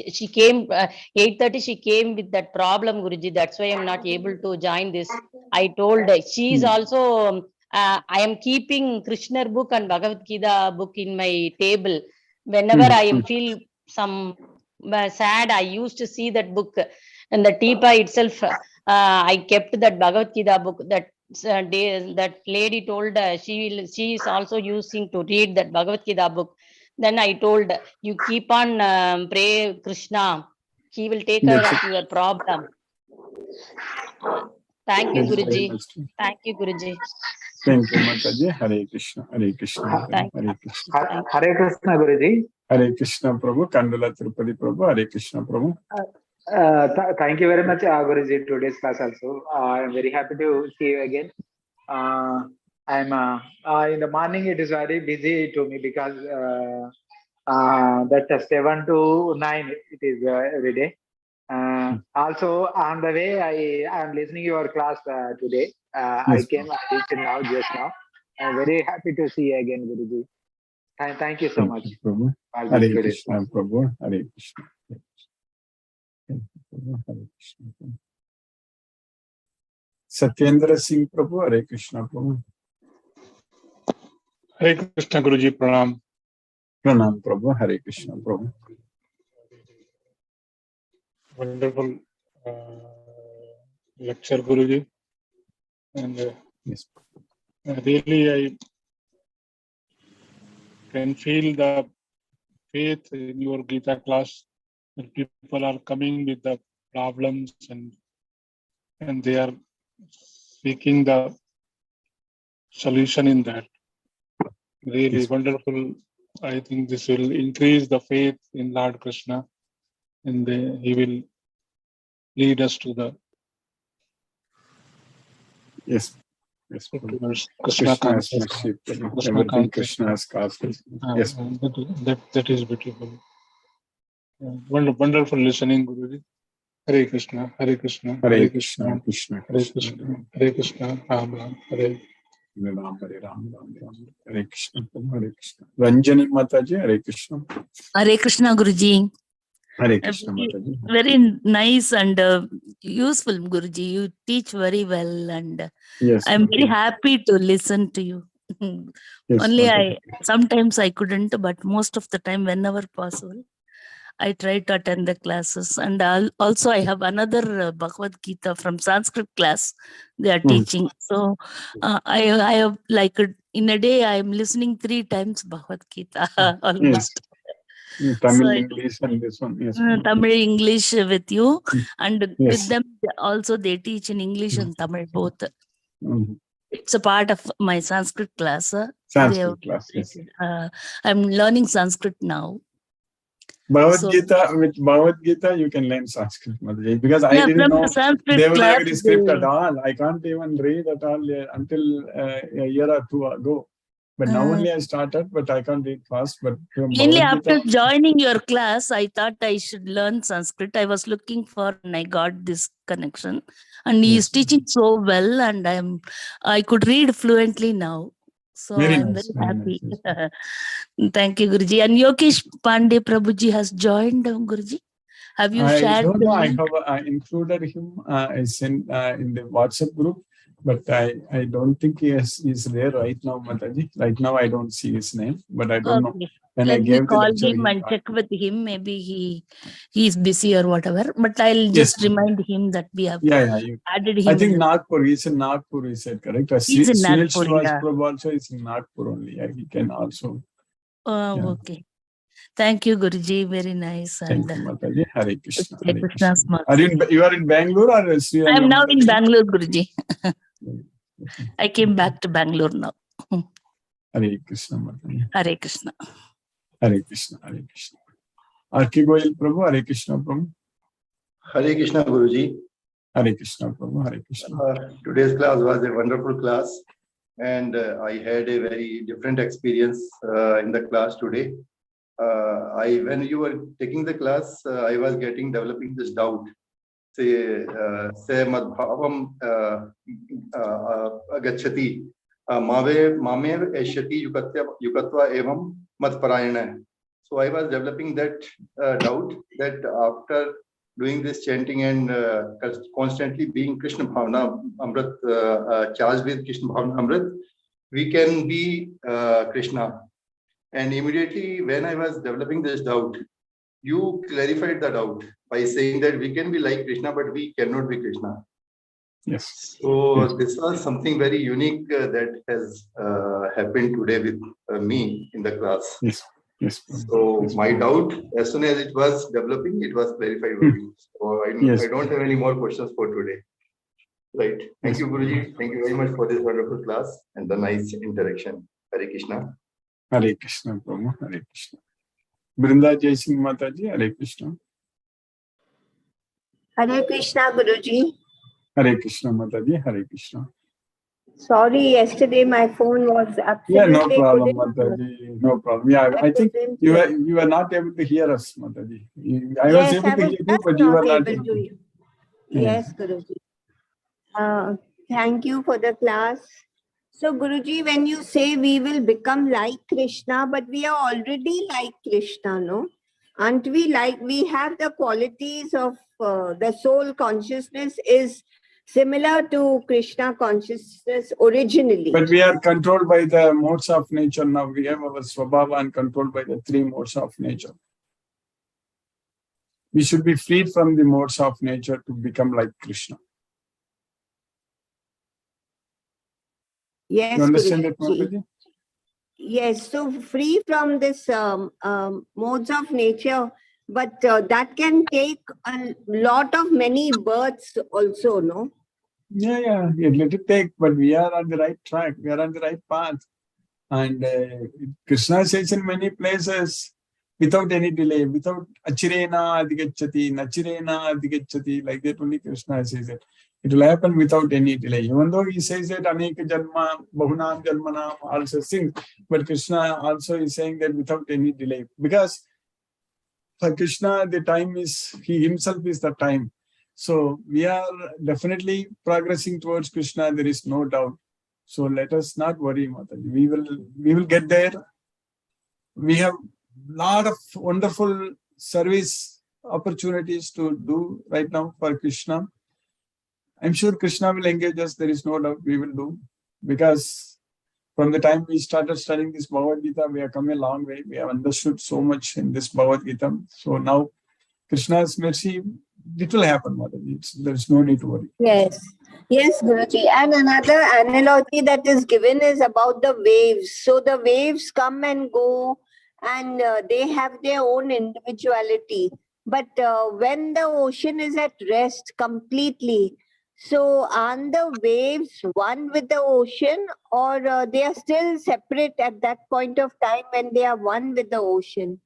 She came 8:30. She came with that problem, Guruji. That's why I'm not able to join this. I told she is also. I am keeping Krishna book and Bhagavad Gita book in my table. Whenever I am feel some sad, I used to see that book. And the teepa itself, I kept that Bhagavad Gita book. That lady told she is also using to read that Bhagavad Gita book. Then I told, you keep on pray Krishna. He will take care of your problem. Thank you, Guruji. Thank you, Guruji. Thank you, Mataji. Hare Krishna. Hare Krishna. Hare Krishna. Hare Krishna, Guruji. Hare Krishna, Prabhu. Kandala Tirupati, Prabhu. Hare Krishna, Prabhu. Thank you very much, Guruji, today's class also. I'm very happy to see you again. I'm in the morning, it is very busy to me because that 7 to 9 it is every day. Also on the way, I am listening your class today. I came reached now just now. I'm very happy to see you again, Guruji. Thank you so much. Prabhu. Hare Krishna, Prabhu. Hare Krishna. Hare Krishna. Satyendra Singh Prabhu. Hare Krishna, Prabhu. Hare Krishna, Guruji. Pranam. Pranam, Prabhu. Hare Krishna, Prabhu. Wonderful lecture, Guruji. And yes. Really, I can feel the faith in your Gita class. When people are coming with the problems and they are seeking the solution in that. Really yes. Wonderful. I think this will increase the faith in Lord Krishna, and he will lead us to the yes. Krishna consciousness. Everything Krishna's consciousness. Yes. That is beautiful. Wonderful listening, Guruji. Hare Krishna, Hare Krishna, Hare Krishna, Krishna, Hare Krishna, Hare Krishna, Ram Ram, Hare Ram, Hare Ram, Ram Ram, Hare Krishna, Hare Krishna. Ranjani Mataji, Hare Krishna. Hare Krishna, Guruji. Hare Krishna, Mataji. Very nice and useful, Guruji. You teach very well, and yes, I'm very happy to listen to you. Yes, only sometimes I couldn't, but most of the time, whenever possible, I try to attend the classes. And also I have another Bhagavad Gita from Sanskrit class they are teaching. So I have like in a day I am listening 3 times Bhagavad Gita almost. Yes. Tamil, English and this one. Yes. Tamil, English with you. And with them also they teach in English and Tamil both. It's a part of my Sanskrit class. Sanskrit class, yes. I'm learning Sanskrit now. Bhagavad Gita, with Bhagavad Gita, you can learn Sanskrit, Mataji, because I didn't know Devanagari script at all. I can't even read at all until a year or 2 ago. But now only I started, but I can't read fast. But mainly after joining your class, I thought I should learn Sanskrit. I was looking for, and I got this connection. And he is teaching so well, and I could read fluently now. So I'm very happy. Nice. Thank you, Guruji. And Yogesh Pandey Prabhuji has joined, Guruji. Have you shared? I don't know. I included him in the WhatsApp group. But I don't think he's there right now, Mataji. Right now, I don't see his name, but I don't know. Okay. When Let I me gave the call lecture, him he and got- check with him. Maybe he's busy or whatever. But I'll just Yes. remind him that we have Yeah. added I him. think in the- Nagpur. He's in Nagpur. He said correct. He's in Sunil Nagpur, Srivas yeah. Prabhu also is in Nagpur only. Yeah, he can also. Oh, Yeah. okay. Thank you, Guruji. Very nice. Thank you, Mataji. Hare Krishna. Hare Hare Krishna. Krishna's marks. Are you are in Bangalore or Sri I'm Lanka, now in Mataji? Bangalore, Guruji. Okay. I came back to Bangalore now. Hare Krishna, Mataji. Hare Krishna. Hare Krishna. Hare Krishna. R.K. Goyal Prabhu. Hare Krishna Prabhu. Hare Krishna Guruji. Hare Krishna Prabhu. Hare Krishna. Today's class was a wonderful class, and I had a very different experience in the class today. When you were taking the class, I was developing this doubt. Say madbhavam agachati mame eshyati yukatva evam matparayana. So I was developing that doubt that after doing this chanting and constantly being Krishna Bhavana Amrit, charged with Krishna Bhavana Amrit, we can be Krishna. And immediately when I was developing this doubt, you clarified the doubt by saying that we can be like Krishna, but we cannot be Krishna. Yes. So Yes. this was something very unique that has happened today with me in the class. Yes. Yes. Prabhu. So Yes, my Prabhu. doubt, as soon as it was developing, it was clarified. So Yes. I don't have any more questions for today. Right. Thank Yes. you, Guruji. Thank you very much for this wonderful class and the nice interaction. Hare Krishna. Hare Krishna Prabhu. Hare Krishna. Brinda Jai Singh Mataji. Hare Krishna. Hare Krishna, Guruji. Hare Krishna Mataji. Hare Krishna. Sorry, yesterday my phone was absolutely Yeah, no problem, couldn't- Mataji. No problem. Yeah, I think couldn't you hear. were not able to hear us, Mataji. I was Yes, able I to was hear you, just but you were not able able to. to. Yes, Guruji. Thank you for the class. So, Guruji, when you say we will become like Krishna, but we are already like Krishna, no? Aren't we like, we have the qualities of the soul consciousness is similar to Krishna consciousness originally. But we are controlled by the modes of nature now. We have our Swabhava and controlled by the three modes of nature. We should be freed from the modes of nature to become like Krishna. Yes, You understand that, Guruji. Mataji? Yes, so free from this modes of nature, but that can take a lot of many births also, no? Yeah. Let it take, but we are on the right track. We are on the right path. And Krishna says in many places, without any delay, without achirena adhigacchati, nachirena adhigacchati, like that only Krishna says it. It will happen without any delay. Even though he says that aneka janma, bahunam janmanam, also things, but Krishna also is saying that without any delay. Because for Krishna, the time is, he himself is the time. So we are definitely progressing towards Krishna, there is no doubt. So let us not worry, Mataji. We will get there. We have a lot of wonderful service opportunities to do right now for Krishna. I'm sure Krishna will engage us. There is no doubt we will do. Because from the time we started studying this Bhagavad Gita, we have come a long way. We have understood so much in this Bhagavad Gita. So now Krishna's mercy, it will happen, Mataji. There is no need to worry. Yes. Yes, Guruji. And another analogy that is given is about the waves. So the waves come and go and they have their own individuality. But when the ocean is at rest completely, so aren't the waves one with the ocean, or they are still separate at that point of time when they are one with the ocean?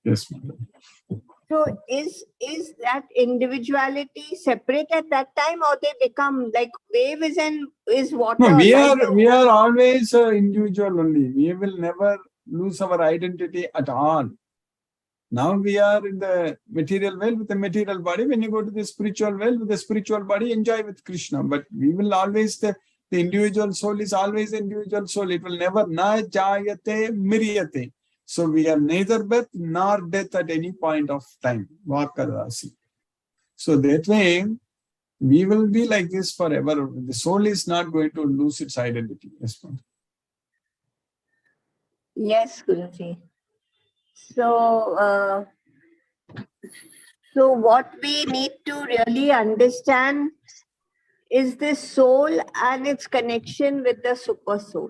Yes, Mataji. So is that individuality separate at that time, or they become like wave is water? No, we like are always individual only. We will never lose our identity at all. Now we are in the material world with the material body. When you go to the spiritual world with the spiritual body, enjoy with Krishna. But we will always, the individual soul is always the individual soul. It will never na jayate miryate. So we have neither birth nor death at any point of time. Vakarasi. So that way, we will be like this forever. The soul is not going to lose its identity. Yes, ma'am. Yes, Guruji. So what we need to really understand is this soul and its connection with the super soul.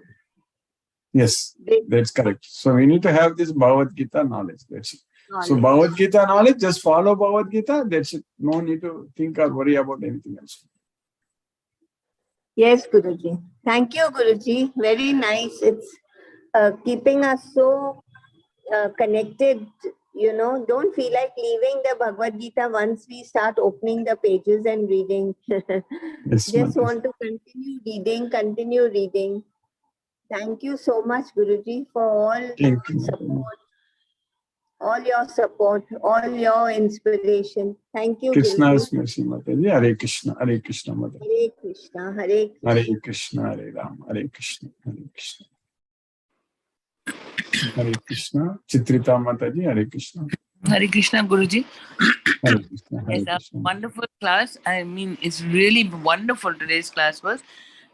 Yes, that's correct. So we need to have this Bhagavad Gita knowledge. That's it. So Knowledge. Bhagavad Gita knowledge, just follow Bhagavad Gita. That's it. No need to think or worry about anything else. Yes, Guruji. Thank you, Guruji. Very nice. It's keeping us so connected. You know, don't feel like leaving the Bhagavad Gita once we start opening the pages and reading. Yes, Just ma'am. want to continue reading. Thank you so much, Guruji, for all Thank you. support, all your support, all your inspiration. Thank you, Krishna's Guruji. mercy, Mataji. Hare Krishna, Hare Krishna, Mataji. Hare Krishna, Hare Krishna. Hare Krishna, Hare Ram, Hare Krishna, Hare Krishna. Hare Krishna, Chitrita Mataji, Hare Krishna. Hare Krishna, Guruji. Hare Krishna, Hare It's a Krishna. wonderful class. I mean, it's really wonderful today's class was.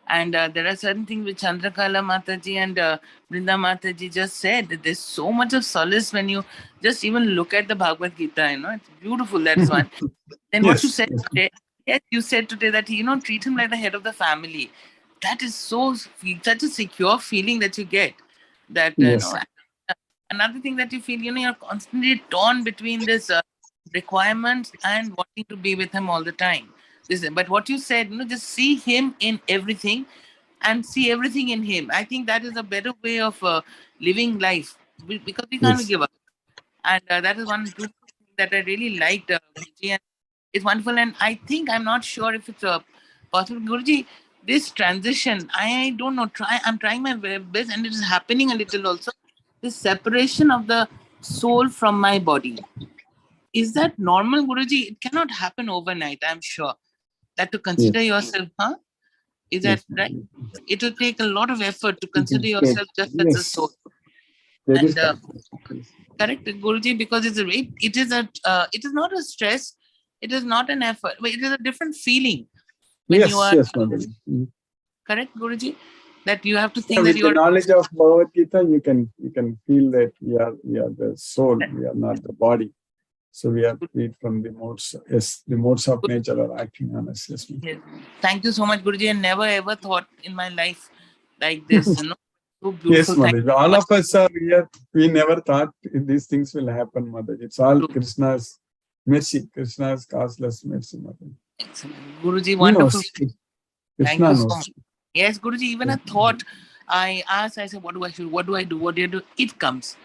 And there are certain things which Chandrakala Mataji and Brinda Mataji just said. That there's so much of solace when you just even look at the Bhagavad Gita. You know, it's beautiful. That is one. Then what you Yes, said yes. today, yes, you said today that treat him like the head of the family. That is such a secure feeling that you get. That Yes. another thing that you feel, you're constantly torn between this requirements and wanting to be with him all the time. But what you said, just see him in everything and see everything in him. I think that is a better way of living life because we can't Yes. give up. And that is one beautiful thing that I really liked, Guruji. And it's wonderful. And I think, I'm not sure if it's possible, Guruji, this transition, I don't know, I'm trying my very best and it is happening a little also. This separation of the soul from my body. Is that normal, Guruji? It cannot happen overnight, I'm sure. That to consider yourself, is that Yes. right? It will take a lot of effort to consider Yes. yourself just as a Yes. soul. That is And correct. correct, Guruji, because it is not a stress, it is not an effort, but it is a different feeling when Yes, you are yes, Mataji. correct, Guruji, that you have to Yeah, think that with you the are knowledge of Bhagavad Gita, you can feel that we are the soul, we are not the body. So we are freed from the modes. Yes, the modes of nature are acting on us. Yes, ma'am. Yes. Thank you so much, Guruji. I never ever thought in my life like this. So Yes, beautiful. Thank Mataji. you so All much. of us are here. We never thought these things will happen, Mataji. It's all True. Krishna's mercy, Krishna's causeless mercy, Mataji. Excellent. Guruji, He wonderful. knows. Thank Krishna you so knows. much. Yes, Guruji, even a thought I asked, I said, what do I do? What do I do? What do you do? It comes.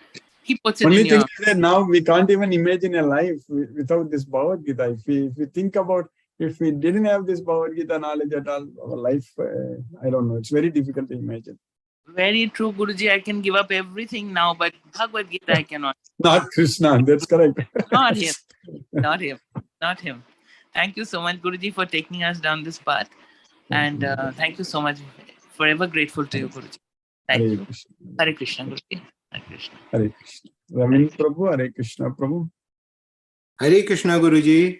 He puts it Only in thing your. is that now we can't even imagine a life without this Bhagavad Gita. If we think about, if we didn't have this Bhagavad Gita knowledge at all, our life, I don't know, it's very difficult to imagine. Very true, Guruji. I can give up everything now, but Bhagavad Gita I cannot. Not Krishna, that's correct. Not him. Not him. Not him. Thank you so much, Guruji, for taking us down this path. And thank you so much. Forever grateful to you, Guruji. Thank Hare you. Krishna. Hare Krishna, Guruji. Hare Krishna. Hare Krishna. Ramin Prabhu, Hare Krishna Prabhu. Hare Krishna, Guruji.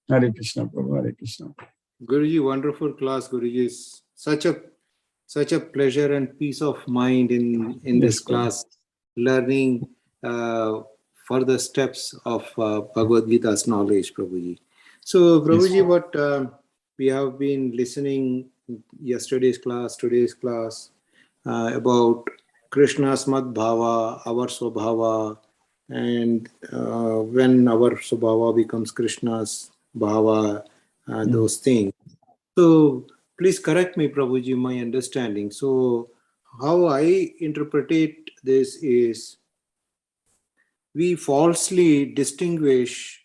Hare Krishna Prabhu, Hare Krishna. Guruji, wonderful class, Guruji. Such a pleasure and peace of mind in this class, learning further steps of Bhagavad Gita's knowledge, Prabhuji. So, Prabhuji, what we have been listening today's class about Krishna's Mad Bhava, our Swabhava, and when our Swabhava becomes Krishna's Bhava, those things. So please correct me, Prabhuji, my understanding. So how I interpret this is we falsely distinguish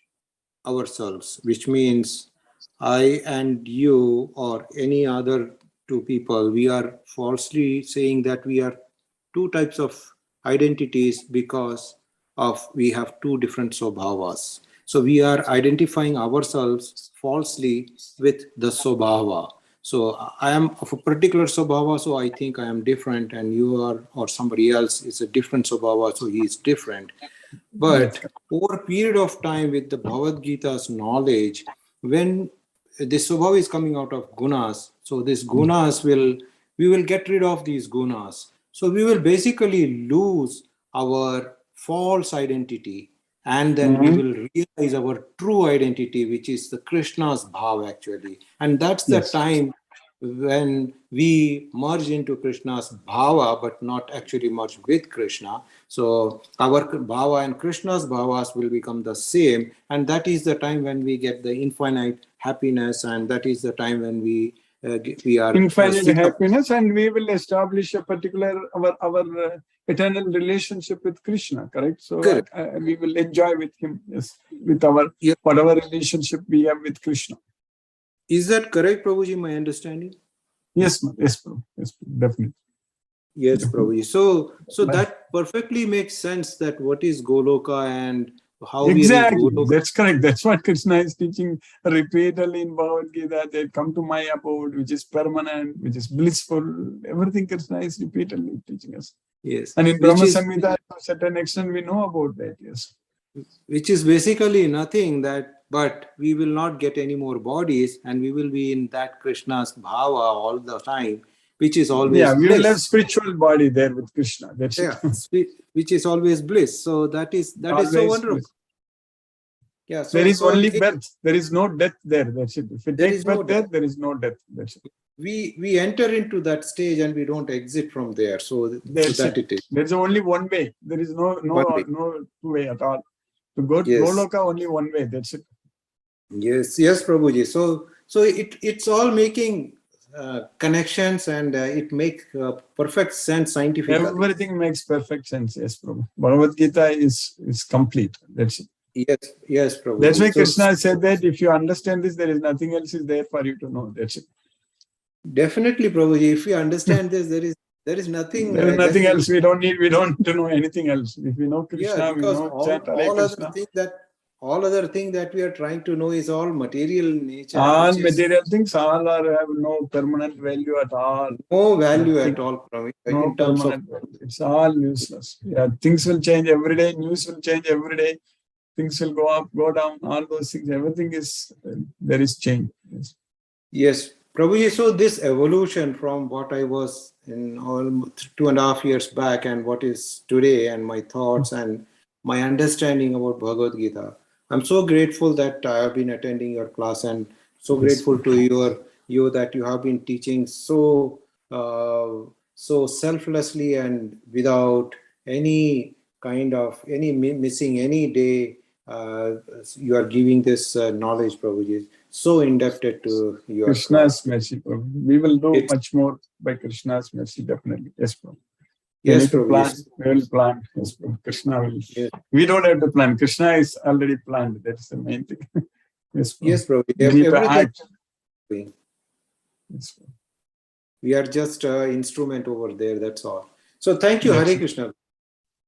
ourselves, which means I and you or any other two people, we are falsely saying that we are two types of identities because of we have two different swabhavas. So we are identifying ourselves falsely with the swabhava. So I am of a particular swabhava, so I think I am different, and you are or somebody else is a different swabhava, so he is different. But over a period of time with the Bhagavad Gita's knowledge, when this Swabhav is coming out of gunas. So this gunas we will get rid of these gunas. So we will basically lose our false identity, and then we will realize our true identity, which is the Krishna's bhav actually. And that's the time when we merge into Krishna's bhava, but not actually merge with Krishna. So our bhava and Krishna's bhavas will become the same. And that is the time when we get the infinite happiness. And that is the time when we are infinite happiness, and we will establish a particular our eternal relationship with Krishna, correct? So correct. We will enjoy with him, yes, with our whatever relationship we have with Krishna. Is that correct, Prabhuji, my understanding? Yes, yes, Prabhu. Yes, definitely. Yes, Prabhuji. So that perfectly makes sense, that what is Goloka and how exactly. we reach Goloka. That's correct. That's what Krishna is teaching repeatedly in Bhagavad Gita. They come to my abode, which is permanent, which is blissful. Everything Krishna is repeatedly teaching us. Yes. And in Brahma Samhita, to a certain extent, we know about that. Yes. Which is basically nothing but we will not get any more bodies, and we will be in that Krishna's bhava all the time, which is always we bliss. will have spiritual body there with Krishna. That's it. Which is always bliss. So that is so wonderful. Bliss. Yeah. So there is only birth. There is no death there. That's it. If it takes birth there, there is no death. That's it. We enter into that stage and we don't exit from there. So that it is. There's only one way. There is no two way at all. To go to Goloka, only one way. That's it. Yes, Prabhuji. So it's all making connections, and it makes perfect sense scientifically. Everything makes perfect sense. Yes, Prabhu. Bhagavad Gita is complete. That's it. Yes, Prabhu. That's why Krishna said that if you understand this, there is nothing else is there for you to know. That's it. Definitely, Prabhuji. If we understand this, there is nothing. There is nothing else. We don't need to know anything else. If we know Krishna, we know all other thing that we are trying to know is all material in nature. All material things all have no permanent value at all. No value at all, Prabhuji. No permanent value. It's all useless. Yeah, things will change every day. News will change every day. Things will go up, go down. All those things. Everything is there is change. Yes. Prabhuji, so this evolution from what I was in all 2.5 years back and what is today, and my thoughts and my understanding about Bhagavad Gita, I'm so grateful that I have been attending your class, and so grateful to you that you have been teaching so selflessly and without any kind of missing any day. You are giving this knowledge, Prabhuji. So indebted to your Krishna's mercy, Prabhu. We will do much more by Krishna's mercy, definitely. Yes, Prabhu. Yes, Prabhu. We will plan. Yes, Prabhu. Krishna will. Yes. We don't have to plan. Krishna is already planned. That's the main thing. Yes, Prabhu. Yes, Prabhu. We need to act. Yes, Prabhu. We are just an instrument over there. That's all. So thank you, Hare Krishna.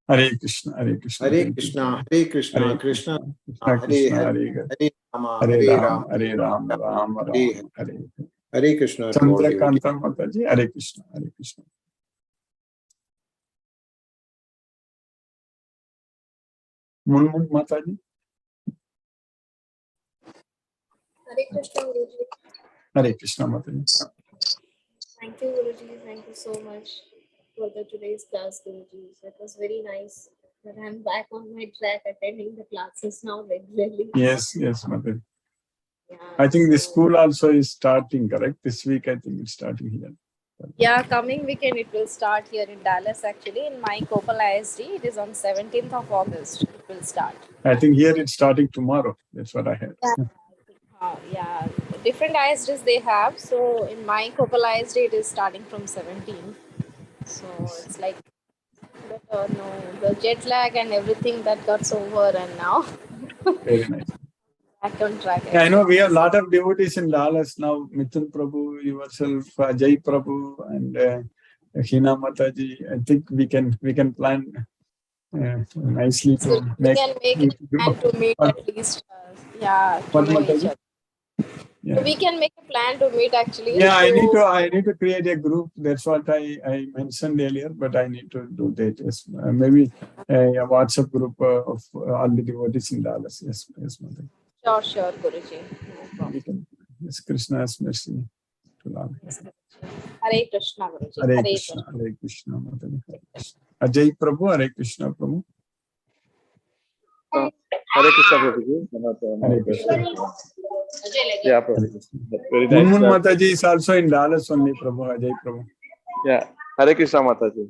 Hare Krishna, Hare Krishna. Hare Krishna, Hare Krishna, Krishna, Hare Rama, Hare Rama, Hare Rama, Rama Rama, Hare Hare Krishna. Chandrakanta Mataji, Hare Krishna, Hare Krishna. Munmun Mataji. Hare Krishna, Guruji. Hare Krishna Mataji. Thank you, Guruji. Thank you so much for today's class, Guruji. It was very nice that I'm back on my track attending the classes now regularly. Yes, Mataji. Yeah, I think the school also is starting, correct? This week, I think it's starting here. Yeah, coming weekend it will start here in Dallas actually. In my Kopal ISD, it is on 17th of August. It will start. I think here it's starting tomorrow. That's what I heard. Yeah, different ISDs they have. So in my Kopal ISD, it is starting from 17th. So it's like, the jet lag and everything that got over, and now. Very nice. Back on track. Yeah, I know we have a lot of devotees in Dallas now. Mithun Prabhu, yourself, Jai Prabhu, and Hina Mataji. I think we can plan nicely to so we can make a plan to meet at least. To know each other. Yeah. So we can make a plan to meet actually. Yeah, I need to create a group. That's what I mentioned earlier, but I need to do that. Yes, maybe a WhatsApp group of all the devotees in Dallas. Yes, Mother. Sure, Guruji. No problem. Yes, Krishna's mercy to all. Hare Krishna, Guruji. Hare Krishna, Hare Krishna, Mataji. Hare Krishna. Ajay Prabhu, Hare Krishna, Prabhu. Hare Krishna, Prabhuji. Hare Krishna. Yeah, Prabhu. Very nice. Munmun Mataji is also in Dallas only, Prabhu. Ajay Prabhu. Yeah. Hare Krishna, Mataji.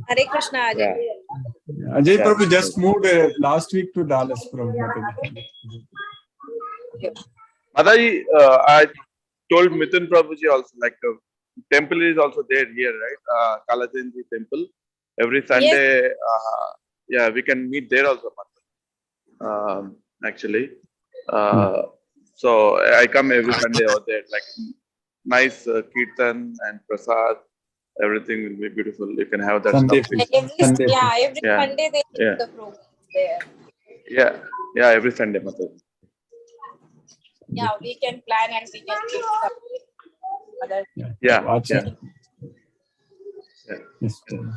Hare Krishna, Ajay. Yeah. Ajay Yeah. Prabhu just moved last week to Dallas, Prabhu. Mataji. Mataji, I told Mithun Prabhuji also, like the temple is also there here, right? Kalajanji temple. Every Sunday, yeah, we can meet there also, actually. So I come every Sunday out there, like nice kirtan and prasad. Everything will be beautiful. You can have that Sunday stuff. Sunday. Every Yeah. Sunday they do Yeah. the program there. Yeah, every Sunday, Mataji. Yeah, we can plan and we can give some other. Yeah. WhatsApp. Yeah. Yes, Prabhu.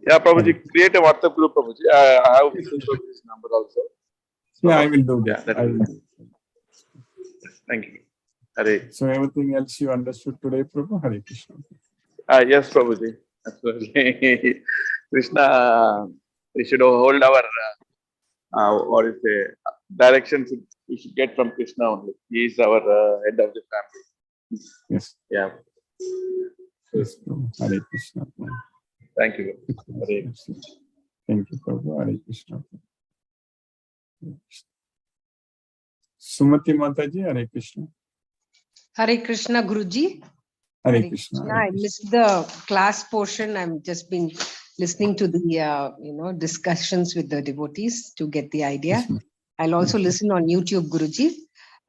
Yeah, Prabhuji, create a WhatsApp group, Prabhuji. I have Mithun Prabhuji's number also. Yeah, I will do Yeah, that. that I will will. Thank you. Hare. So everything else you understood today, Prabhu? Hare Krishna. Yes, Prabhuji. Absolutely. Krishna, we should hold our, what is the directions we should get from Krishna only. He is our head of the family. Yes. Yeah. Yes, Prabhu. Hare Krishna. Thank you. Hare. Thank you, Prabhu. Hare Krishna. Sumati Mataji, Hare Krishna. Hare Krishna, Guruji. Hare Krishna. I missed the class portion. I'm just been listening to the discussions with the devotees to get the idea. Yes, I'll also listen on YouTube, Guruji.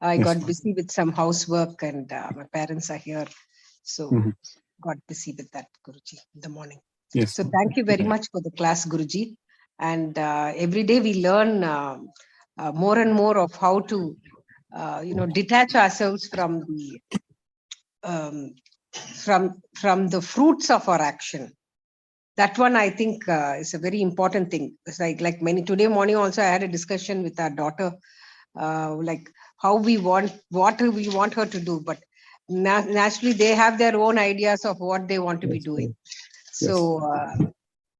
I Yes, got ma'am. busy with some housework and my parents are here. So got busy with that, Guruji, in the morning. Yes. So thank you very much for the class, Guruji. And every day we learn more and more of how to, detach ourselves from the from the fruits of our action. That one I think is a very important thing. It's like many today morning also I had a discussion with our daughter, like how we want what we want her to do, but naturally they have their own ideas of what they want to be doing. So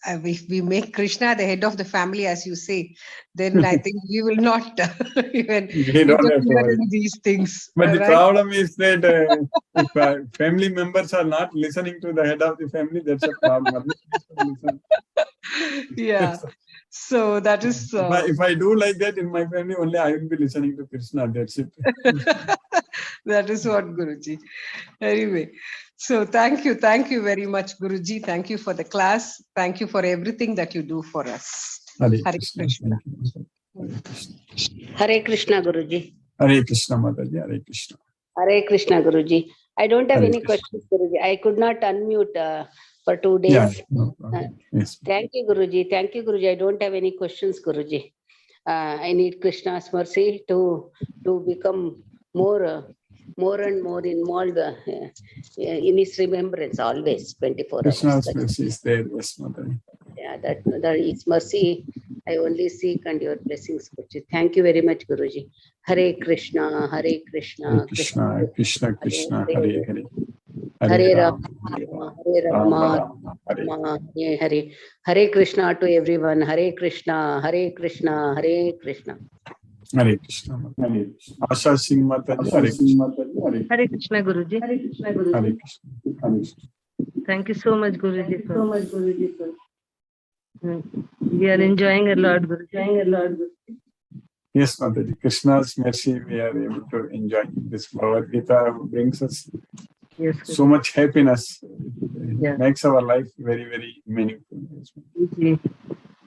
if we make Krishna the head of the family, as you say, then I think we will not even interfere in these things. But the right? problem is that if family members are not listening to the head of the family, that's a problem. Yeah. So that is. If I do like that in my family, only I will be listening to Krishna. That's it. That is what, Guruji. Anyway, so thank you very much, Guruji. Thank you for the class. Thank you for everything that you do for us. Hare Krishna. Hare Krishna, Guruji. Hare Krishna, Mataji. Hare Krishna. Hare Krishna, Guruji. I don't have Hare any Krishna. questions, Guruji. I could not unmute for 2 days. Yeah, no problem. Yes. Thank you, Guruji. Thank you, Guruji. I don't have any questions, Guruji. I need Krishna's mercy to become more and more involved in his remembrance always, 24 hours. Krishna's mercy is there, yes, Mataji. Yeah, that is mercy. I only seek and your blessings, Guruji. Thank you very much, Guruji. Hare Krishna, Hare Krishna, Hare Krishna, Krishna Krishna, Hare Hare. Hare Rama, Hare Rama, Hare. Hare Krishna to everyone. Hare Krishna, Hare Krishna, Hare Krishna. Hare Krishna. Hare Krishna. Asha Singh Mataji. Hare Krishna. Hare Krishna, Guruji. Hare Krishna. Thank you so much, Guruji. We are enjoying a lot, Guruji. Yes, Mataji. Krishna's mercy, we are able to enjoy. This Bhagavad Gita brings us so much happiness. It makes our life very, very meaningful.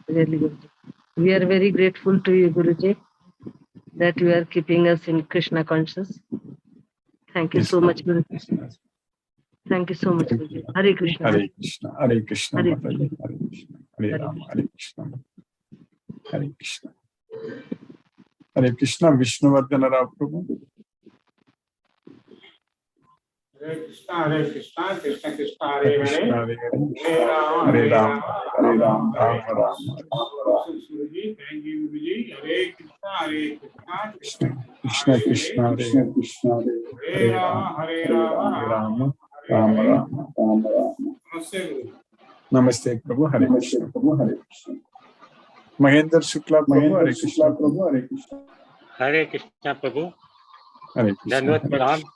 Really, Guruji. We are very grateful to you, Guruji, that you are keeping us in Krishna conscious. Thank you so much, Guruji. Thank you so much, Guruji. Hare Krishna. Hare Krishna. Hare Krishna. Hare Mataji. Hare Krishna. Hare Rama. Hare Krishna. Hare Krishna. Hare Krishna. Vishnuvardhana Rao Prabhu. Hare Krishna, Krishna Krishna, Hare Hare Hare, Krishna, Hare Hare, Hare Rama, Hare Hare Rama, Rama, Hare Rama Rama, Rama, Hare Rama Hare. Rama. Guruji, thank you, Guruji. Hare Krishna, Krishna Krishna Krishna, Krishna, Hare Hare Hare, Hare, Hare Hare Rama, Rama, Hare Hare Rama, Rama, Rama Rama Hare Rama, Hare. Rama Rama. Namaste, Guruji. Namaste Prabhu, Hare Krishna. Mahendra Shukla Prabhu, Hare Krishna. Hare Krishna Prabhu. Hare Krishna, Dandavat Hare Pranam. Krishna.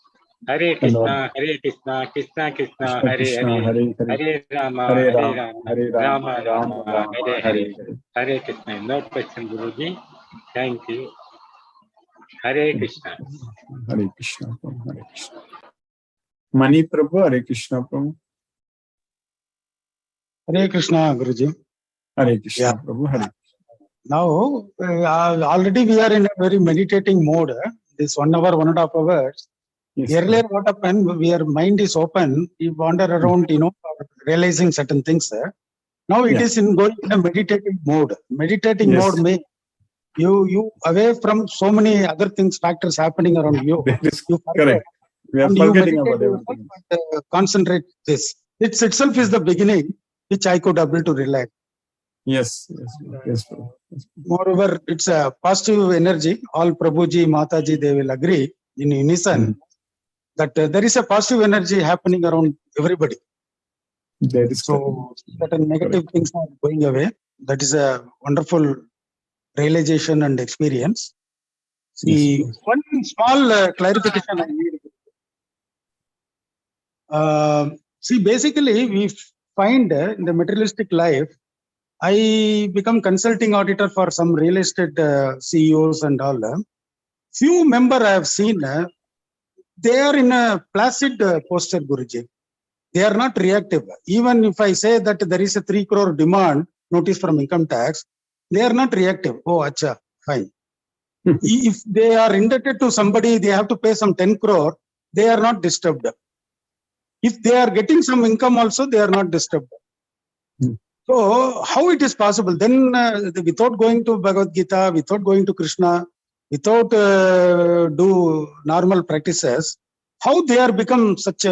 Hare Dhanyavad. Krishna, Krishna Krishna, Krishna Hare Krishna, Hare, Hare Hare, Hare Rama, Hare Hare Rama, Rama, Hare Rama, Rama Rama Rama, Rama, Hare Hare Hare, Hare. Hare Krishna. No question, Guruji. Thank you. Hare Krishna. Hare Krishna Prabhu, Hare Krishna. Mani Prabhu, Hare Krishna Prabhu. Hare Krishna, Guruji. Hare Krishna Yeah. Prabhu, Hare. Now, already we are in a very meditating mode. This 1 hour, 1.5 hours. Yes, Earlier, what happened, our mind is open, we wander around, realizing certain things. Now it is in going in a meditative mode. Meditating mode means you away from so many other things, factors happening around you. That is You forget. correct. We are And you forgetting meditate about everything. yourself and concentrate this. It itself is the beginning, which I could able to relax. Yes, Prabhu. Moreover, it's a positive energy. All Prabhuji, Mataji, they will agree in unison that there is a positive energy happening around everybody. That is so certain negative things are going away. That is a wonderful realization and experience. See, one small clarification I need. See, basically, we find in the materialistic life, I become consulting auditor for some real estate CEOs and all. Few member I have seen, they are in a placid posture, Guruji. They are not reactive. Even if I say that there is a 3 crore demand notice from income tax, they are not reactive. Oh, acha, fine. If they are indebted to somebody, they have to pay some 10 crore, they are not disturbed. If they are getting some income also, they are not disturbed. So how it is possible? Then without going to Bhagavad Gita, without going to Krishna, without do normal practices, how they are become such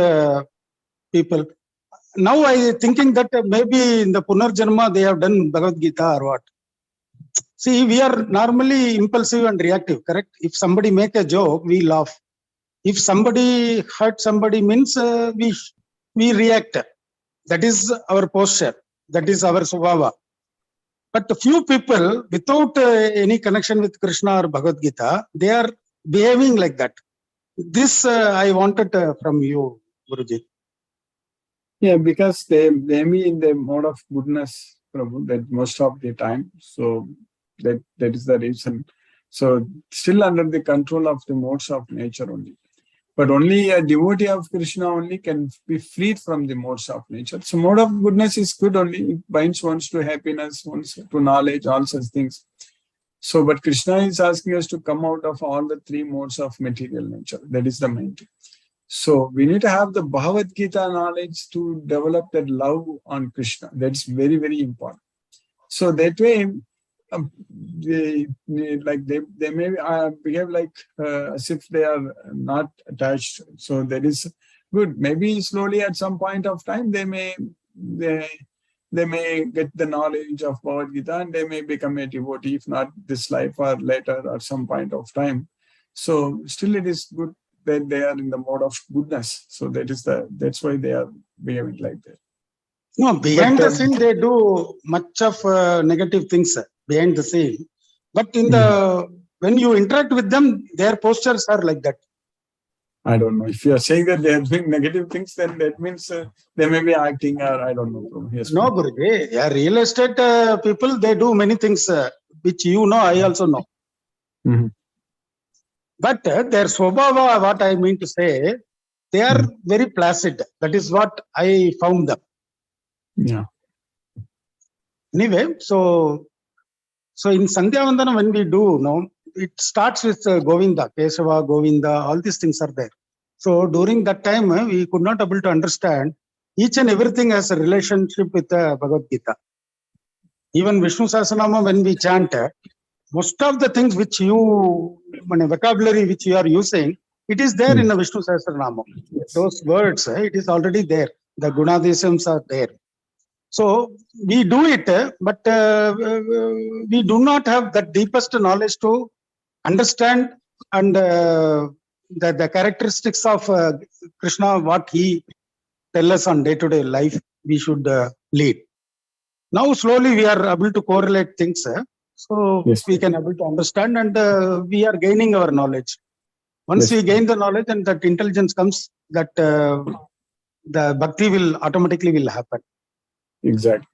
people? Now I thinking that maybe in the Punarjanma they have done Bhagavad Gita or what. See, we are normally impulsive and reactive, correct? If somebody make a joke, we laugh. If somebody hurt somebody means we react. That is our posture. That is our swabhava. But a few people, without any connection with Krishna or Bhagavad Gita, they are behaving like that. This I wanted from you, Guruji. Yeah, because they be in the mode of goodness, Prabhu, that most of the time. So that is the reason. So still under the control of the modes of nature only. But only a devotee of Krishna only can be freed from the modes of nature. So mode of goodness is good only. It binds one to happiness, one to knowledge, all such things. So, but Krishna is asking us to come out of all the 3 modes of material nature. That is the main thing. So we need to have the Bhagavad Gita knowledge to develop that love on Krishna. That's very, very important. So that way, they may behave like as if they are not attached. So that is good. Maybe slowly at some point of time they may get the knowledge of Bhagavad Gita and they may become a devotee, if not this life or later or some point of time. So still it is good that they are in the mode of goodness. So that's why they are behaving like that. No, behind the scene, they do much of negative things behind the scene. But in the when you interact with them, their postures are like that. I don't know. If you are saying that they are doing negative things, then that means they may be acting or I don't know. Yes, no, Guruji. Yeah, real estate people, they do many things which you know, I also know. But their swabhava, what I mean to say, they are very placid. That is what I found them. Yeah. Anyway, so in Sandhya Vandana, when we do, it starts with Govinda, Kesava, Govinda, all these things are there. So during that time, we could not able to understand each and everything has a relationship with Bhagavad Gita. Even Vishnu Sahasranama, when we chant, most of the things which you, vocabulary which you are using, It is there in the Vishnu Sahasranama. Those words, it is already there. The Gunadesams are there. So we do it, but we do not have the deepest knowledge to understand and the characteristics of Krishna, what he tells us on day-to-day life we should lead. Now slowly we are able to correlate things, so we can able to understand, and we are gaining our knowledge. Once we gain the knowledge and that intelligence comes, that the bhakti will automatically happen. Exactly.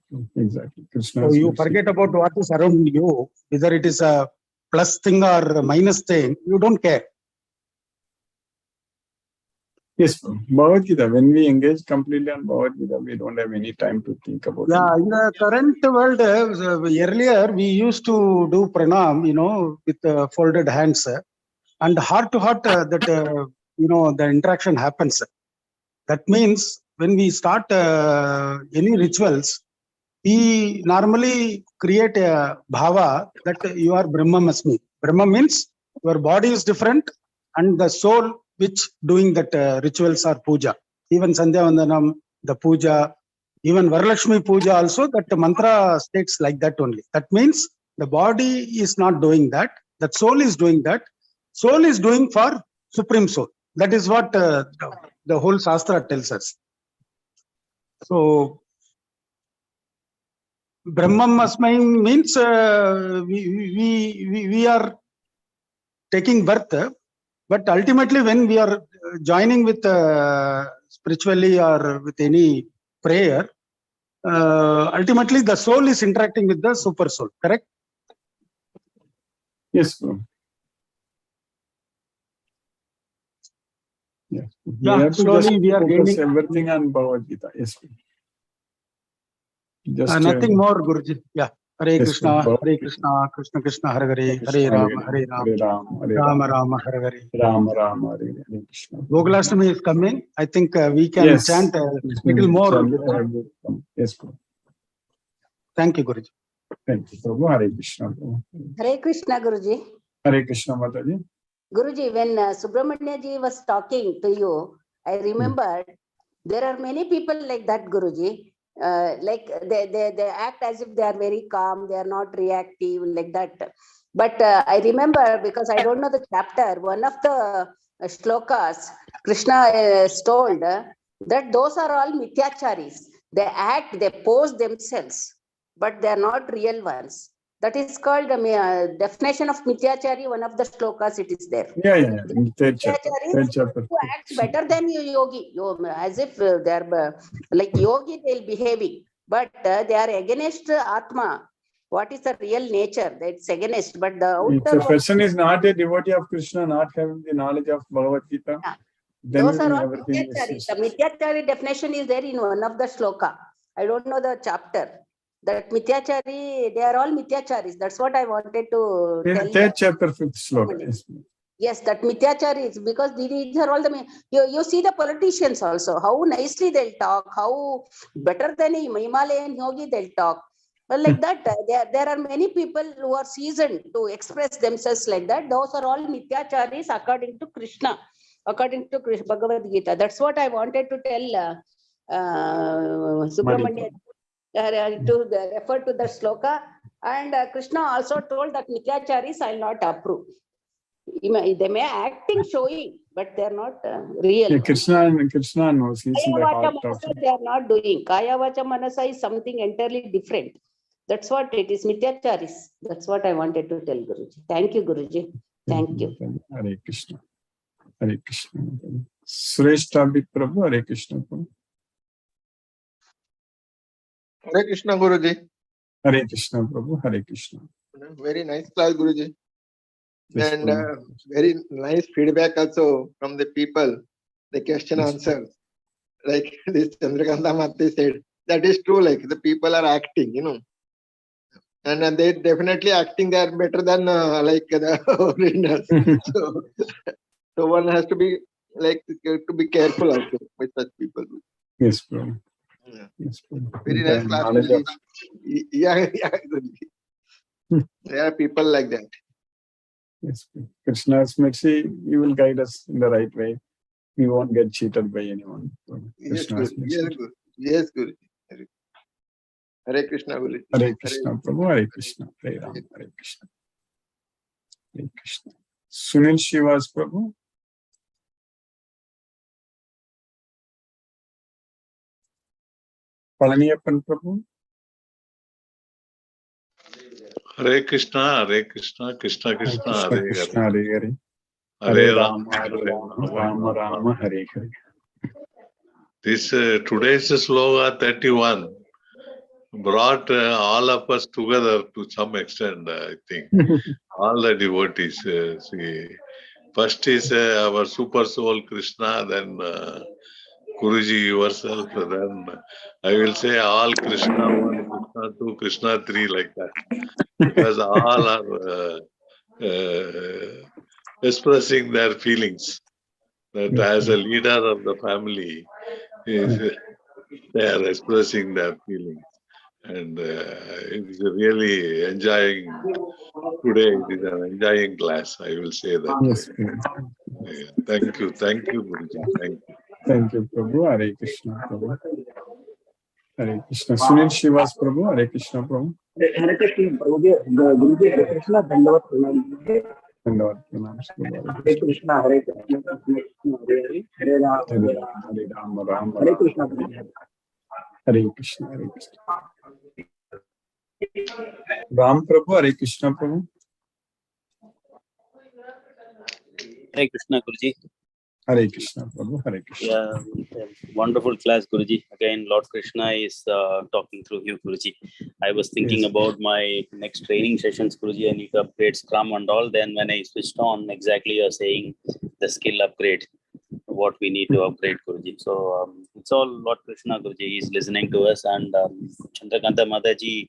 Krishna. So you forget about what is around you, whether it is a plus thing or a minus thing, you don't care. Yes, Bhagavad Gita. When we engage completely on Bhagavad Gita, we don't have any time to think about it. Yeah, in the current world, earlier we used to do pranam, with folded hands, and heart to heart, the interaction happens. That means when we start any rituals, we normally create a bhava that you are Brahmamasmi. Brahma means your body is different and the soul which doing that rituals or puja. Even Sandhya Vandanam, the puja, even Varalakshmi puja also, that the mantra states like that only. That means the body is not doing that. That soul is doing that. Soul is doing for Supreme Soul. That is what the whole Shastra tells us. So, Brahman Asmai means we are taking birth, but ultimately when we are joining with spiritually or with any prayer, ultimately the soul is interacting with the super soul, correct? Yes, bro. Yes. Yeah, slowly we are gaining everything on Bhagavad Gita. Yes. Just nothing more, Guruji. Yeah. Hare yes, Krishna, bro. Hare Krishna, Krishna Krishna, Hare Hare, Hare Rama, Hare Rama, Rama Rama, Hare Hare. Rama Rama, Hare Krishna. Gokulashtami is coming. I think we can chant a little more. Yes, bro. Thank you, Guruji. Thank you, Prabhu. Hare Krishna. Hare Krishna, Guruji. Hare Krishna, Mataji. Guruji, when Subramanya ji was talking to you, I remembered there are many people like that, Guruji. Like they act as if they are very calm, they are not reactive like that. But I remember, because I don't know the chapter, one of the shlokas, Krishna told that those are all mityacharis. They act, they pose themselves, but they are not real ones. That is called the definition of mithyachari. One of the shlokas, it is there. Yeah. Third chapter. Who acts better than you, yogi, as if they are like yogi, they'll behaving, but they are against Atma. What is the real nature? It's against, but the outer. If a person is not a devotee of Krishna, not having the knowledge of Bhagavad Gita, then those are all everything mithyachari. is. The mithyachari definition is there in one of the shloka. I don't know the chapter. That mithyachari, they are all mityacharis. That's what I wanted to tell. Third chapter, 5th sloka. Yes, that mithyachari is because these are all the. You see the politicians also, how nicely they'll talk, how better than a Himalayan yogi they'll talk. Well, like that, there are many people who are seasoned to express themselves like that. Those are all mityacharis according to Krishna, according to Bhagavad Gita. That's what I wanted to tell Subramanya. To refer to the shloka, and Krishna also told that mityacharis I'll not approve. They may acting showing, but they're not real. Yeah, Krishna knows. He's in the heart of it. They are not doing. Kaya vacha manasa is something entirely different. That's what it is. Mityacharis. That's what I wanted to tell Guruji. Thank you, Guruji. Thank you. Hare Krishna. Hare Krishna. Sureshta Prabhu. Hare Krishna. Hare Krishna, Guruji. Hare Krishna, Prabhu. Hare Krishna. Very nice class, Guruji. Yes, and very nice feedback also from the people. The question answers, like this Chandrakanta Mati said, that is true. Like the people are acting, and they definitely acting. They are better than like the originals. so one has to be like to be careful also with such people. Yes, bro. Yeah. Yes, bro. Very nice class. Yeah. There are people like that. Yes, Krishna's mercy, He will guide us in the right way. We won't get cheated by anyone. Yes, Krishna's Guru. mercy. Yes, Guru. Yes, Guru. Hare Krishna, Guru. Hare Krishna, Prabhu. Hare Krishna. Hare Ram. Hare Krishna. Hare Krishna. Sunil Shivas, Prabhu. Palaniyappan, Prabhu. Hare Krishna, Krishna Krishna, Hare Krishna, Hare. Hare Hare. Hare Hare Rama, Rama, Hare Rama, Rama Rama, Hare Hare. This today's sloga 31 brought all of us together to some extent, I think. All the devotees. See, first is our super soul Krishna, then Guruji yourself, then I will say all Krishna 1, Krishna 2, Krishna 3, like that. Because all are expressing their feelings. That as a leader of the family, they are expressing their feelings. And it is really enjoying today. It is an enjoying class, I will say that. Yes, Yeah. Thank you, Guruji. Thank you. Thank you, Prabhu. Hare Krishna, Prabhu. Hare Krishna. Sunil Shivas, Prabhu. Hare Krishna, Prabhu. Hare Krishna, Prabhu. Guruji, Hare Krishna. Dandavat pranam. Dandavat pranam, Prabhu. Hare Krishna, Hare Krishna, Hare Hare, Hare Rama, Hare Rama, Hare Rama, Rama Hare Krishna. Hare Krishna, Hare Krishna. Ram Prabhu, Hare Krishna, Prabhu. Hare Krishna, Guruji. Hare Krishna, Prabhu. Hare Krishna. Yeah, wonderful class, Guruji. Again, Lord Krishna is talking through you, Guruji. I was thinking about my next training sessions, Guruji. I need to upgrade Scrum and all. Then when I switched on, exactly you're saying the skill upgrade, what we need to upgrade, Guruji. So it's all Lord Krishna, Guruji. He's listening to us. And Chandrakanta Mataji,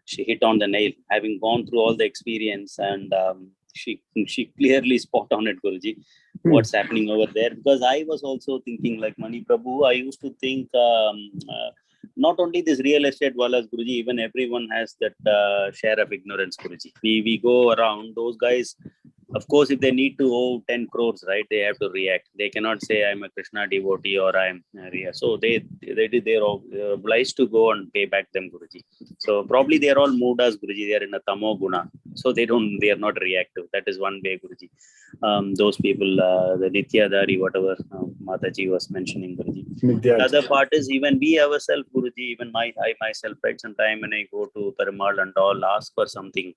she hit on the nail, having gone through all the experience, and she clearly spot on it, Guruji, what's happening over there. Because I was also thinking like Mani Prabhu, I used to think not only this real estate wallas, Guruji, even everyone has that share of ignorance, Guruji. We go around, those guys, of course, if they need to owe 10 crores, right, they have to react. They cannot say I'm a Krishna devotee or I'm so they're obliged to go and pay back them, Guruji. So probably they are all mudas, Guruji. They are in a tamo guna, so they are not reactive. That is one way, Guruji. Those people, the Nityadari, whatever Mataji was mentioning, Guruji. The other part is even we ourselves, Guruji, even I myself, right, sometime when I go to Perumal and all, ask for something,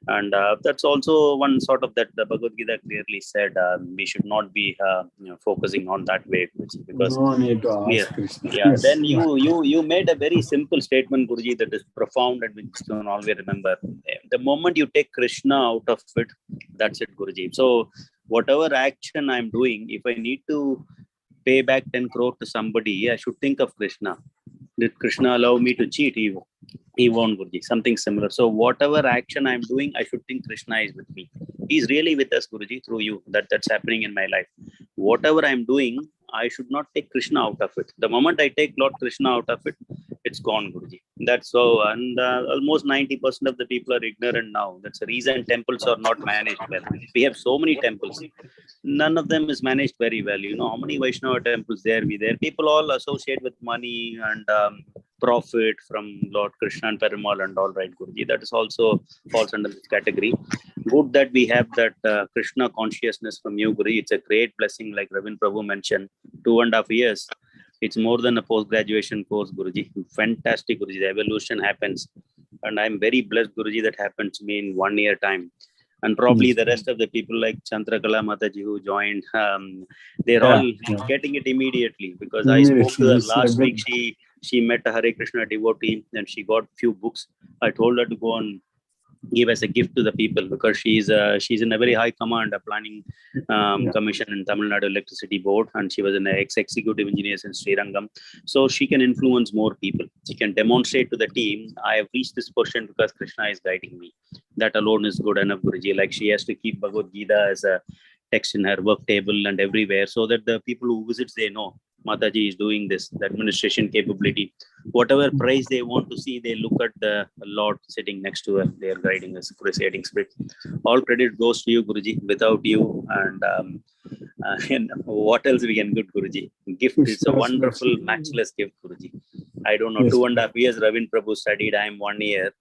and that's also one sort of that the Bhagavad Gita clearly said we should not be focusing on that way, Guruji, because no need to ask Krishna. Yeah. Yes. Then you made a very simple statement, Guruji, that is profound and which you can always remember. The moment you take Krishna out of it, that's it, Guruji. So whatever action I'm doing, if I need to pay back 10 crore to somebody, I should think of Krishna. Did Krishna allow me to cheat? He won't, Guruji. Something similar. So whatever action I'm doing, I should think Krishna is with me. He's really with us, Guruji, through you. That's happening in my life. Whatever I'm doing, I should not take Krishna out of it. The moment I take Lord Krishna out of it, it's gone, Guruji. That's so. And almost 90% of the people are ignorant now. That's the reason temples are not managed well. We have so many temples. None of them is managed very well. You know how many Vaishnava temples there be there? People all associate with money and profit from Lord Krishna and Perumal and all, right, Guruji. That is also falls under this category. Good that we have that Krishna consciousness from you, Guruji. It's a great blessing, like Ravin Prabhu mentioned. 2.5 years. It's more than a post-graduation course, Guruji. Fantastic, Guruji. The evolution happens. And I'm very blessed, Guruji, that happened to me in 1 year time. And probably the rest of the people like Chandrakala Mataji who joined, they're all getting it immediately, because I spoke to her last week. She met a Hare Krishna devotee and she got few books. I told her to go and give as a gift to the people, because she's in a very high command, a planning commission in Tamil Nadu Electricity Board, and she was an ex-executive engineer in Srirangam. So she can influence more people. She can demonstrate to the team, I have reached this position because Krishna is guiding me. That alone is good enough, Guruji. Like she has to keep Bhagavad Gita as a text in her work table and everywhere, so that the people who visits, they know Mataji is doing this, the administration capability. Whatever prize they want to see, they look at the Lord sitting next to her. They are guiding us, crusading spirit. All credit goes to you, Guruji. Without you, and what else we can give, Guruji? Gift is a wonderful, matchless gift, Guruji. I don't know, Yes. 2.5 years Ravin Prabhu studied, I am 1 year.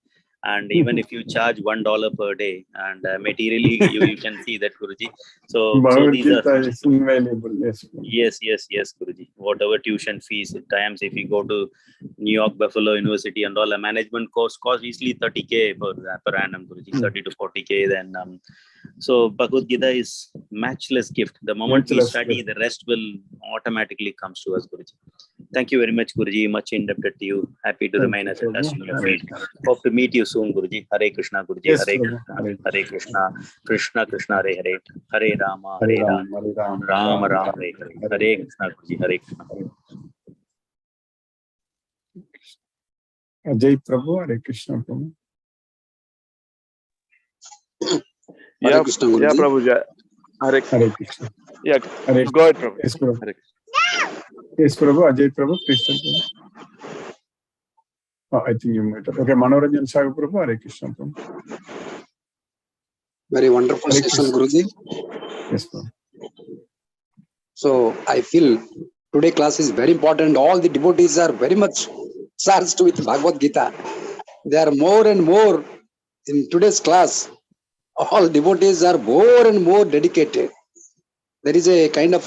And even if you charge $1 per day, and materially you can see that, Guruji. So Bhagavad these are Gita is invaluable. Yes. yes, Guruji. Whatever tuition fees, at times if you go to New York, Buffalo University and all, a management course costs easily 30K per annum, Guruji, 30 to 40K. Then so Bhagavad Gita is matchless gift. The moment we Matchless study, gift. the rest will automatically comes to us, Guruji. Thank you very much, Guruji. Much indebted to you. Happy to remain as a touch in your feet. Hope to meet you soon, Guruji. Hare Krishna, Guruji. Yes, Hare Prabhu. Krishna. Hare Krishna. Krishna Krishna, Hare Hare. Hare Rama, Hare Rama. Hare Ram, Rama Ram, Rama, Hare Hare. Hare Krishna, Guruji. Hare Krishna. Ajay Prabhu, Hare Krishna Prabhu. Yeah, Krishna, yeah, Guruji. Prabhu. Hare Hare Krishna. Yeah, Hare go ahead, Prabhu. Yes, Prabhu. Hare Yes, Prabhu. Ajay Prabhu, Krishna Prabhu. Oh, I think you might have. Okay, Manoranjan Sagar Prabhu, Hare Krishna Prabhu. Very wonderful Hare session, Krishna. Guruji. Yes, Prabhu. So I feel today class is very important. All the devotees are very much charged with Bhagavad Gita. They are more and more in today's class. All devotees are more and more dedicated. There is a kind of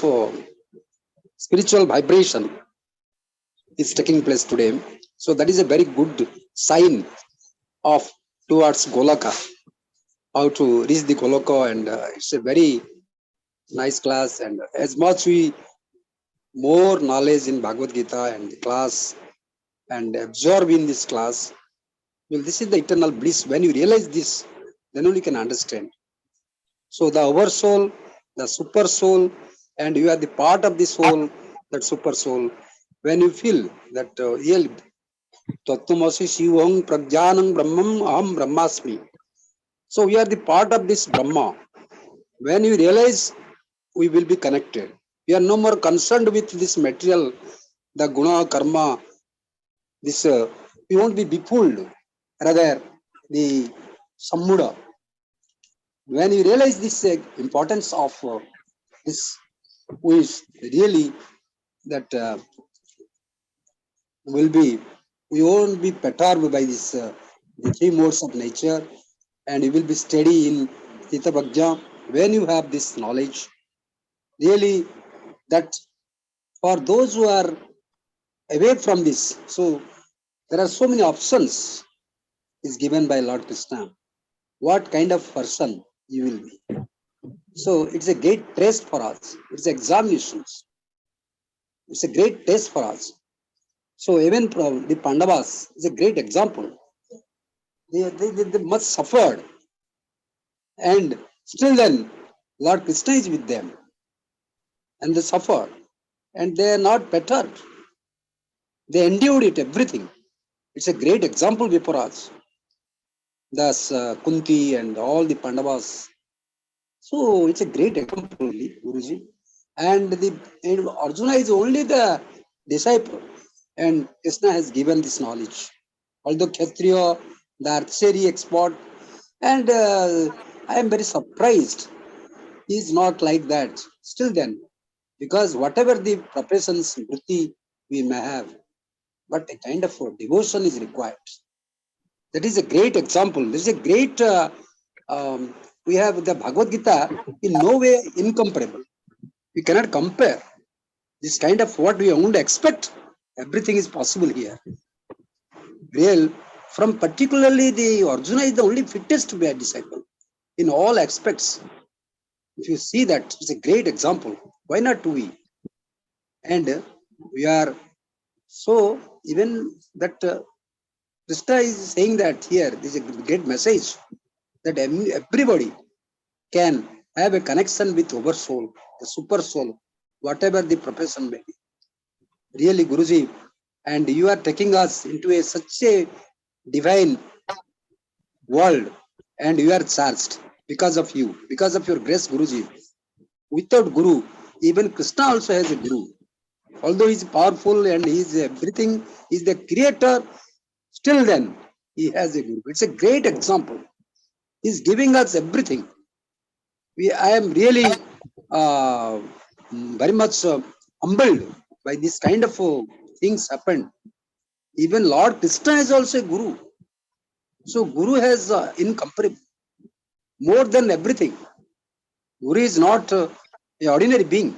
spiritual vibration is taking place today. So that is a very good sign of towards Golaka, how to reach the Golaka, and it's a very nice class. And as much we more knowledge in Bhagavad Gita and the class and absorb in this class, well, this is the eternal bliss. When you realize this, then only you can understand. So the oversoul, the super soul, and you are the part of the soul, that super soul. When you feel that real Tattvamasi Shivam Prajnanam Brahmam Aham Brahmasmi. So we are the part of this Brahma. When you realize, we will be connected. We are no more concerned with this material, the guna, karma. This we won't be befooled. Rather, the sammuda. When you realize this importance of this, who is really that we won't be perturbed by this the three modes of nature, and you will be steady in Sita Bhagya. When you have this knowledge, really that for those who are away from this, so there are so many options is given by Lord Krishna. What kind of person you will be. So it's a great test for us. It's examinations. It's a great test for us. So even the Pandavas is a great example. They much suffered, and still then Lord Krishna is with them, and they suffered, and they are not perturbed. They endured it, everything. It's a great example before us. Thus Kunti and all the Pandavas. So it's a great example, Guruji. And Arjuna is only the disciple, and Krishna has given this knowledge. Although Kshatriya, the archery expert, and I am very surprised. He is not like that. Still then, because whatever the professions, vritti we may have, but a kind of devotion is required. That is a great example. This is a great. We have the Bhagavad Gita in no way incomparable. We cannot compare. This kind of what we only expect. Everything is possible here. Real, from particularly the Arjuna is the only fittest to be a disciple in all aspects. If you see that, it's a great example. Why not we? And we are so even that Krishna is saying that here. This is a great message that everybody can have a connection with oversoul, the super soul, whatever the profession may be. Really, Guruji, and you are taking us into such a divine world, and you are charged because of you, because of your grace, Guruji. Without Guru, even Krishna also has a Guru. Although he's powerful and he's everything, he's the creator, still then he has a guru. It's a great example. He's giving us everything. I am really very much humbled by this kind of things happened. Even Lord Krishna is also a guru. So guru has incomparable, more than everything. Guru is not an ordinary being.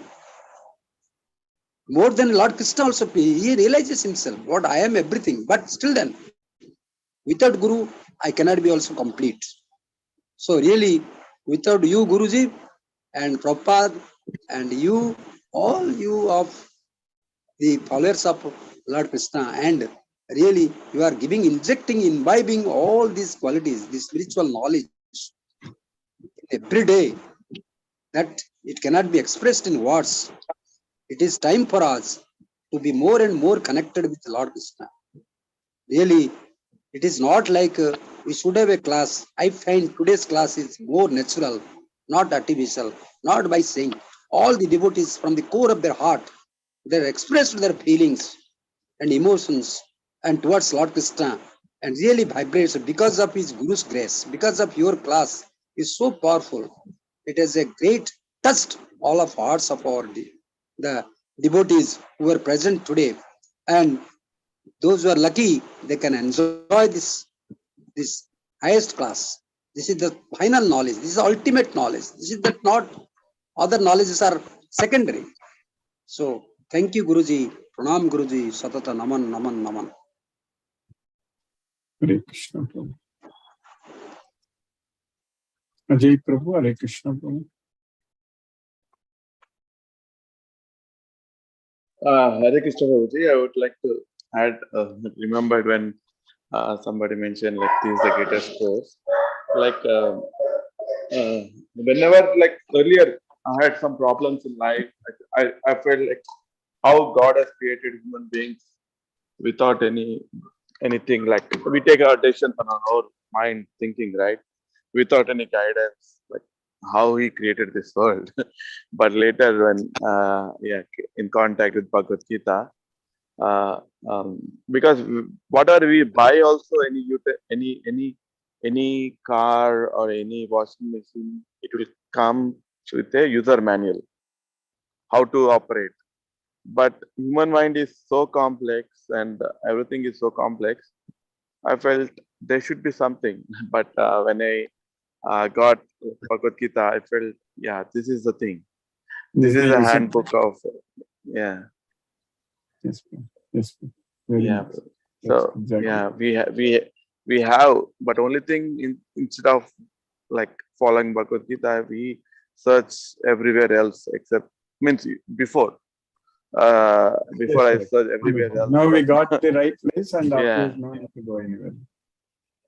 More than Lord Krishna also, he realizes himself, what I am everything. But still then, without Guru, I cannot be also complete. So really, without you, Guruji, and Prabhupada, and you, all you of the followers of Lord Krishna, and really you are giving, injecting, imbibing all these qualities, this spiritual knowledge every day, that it cannot be expressed in words. It is time for us to be more and more connected with Lord Krishna. Really, it is not like we should have a class. I find today's class is more natural, not artificial, not by saying. All the devotees from the core of their heart, they expressed their feelings and emotions and towards Lord Krishna, and really vibrates because of his Guru's grace, because of your class is so powerful. It has a great touched all of hearts of the devotees who are present today, and those who are lucky, they can enjoy this highest class. This is the final knowledge. This is the ultimate knowledge. This is that not other knowledges are secondary. So thank you, Guruji. Pranam, Guruji. Satata naman, naman, naman. Hare Krishna Prabhu. Ajay Prabhu, Hare Krishna Prabhu. Hare Krishna Prabhuji, I would like to add, remembered when somebody mentioned like this is the greatest course. Like whenever like earlier I had some problems in life, I felt like how God has created human beings without anything, like we take our decisions on our own mind thinking, right? Without any guidance, like how he created this world. But later when in contact with Bhagavad Gita, because whatever we buy also, any car or any washing machine, it will come with a user manual how to operate. But human mind is so complex and everything is so complex. I felt there should be something. But when I got Bhagavad Gita, I felt, yeah, this is the thing. This is a handbook of, yeah. Yes, yes. Very Yeah. nice. So Exactly. yeah, we have, but only thing instead of like following Bhagavad Gita, we search everywhere else except before I search everywhere else. Now we got the right place, and Yeah. after no need to go anywhere.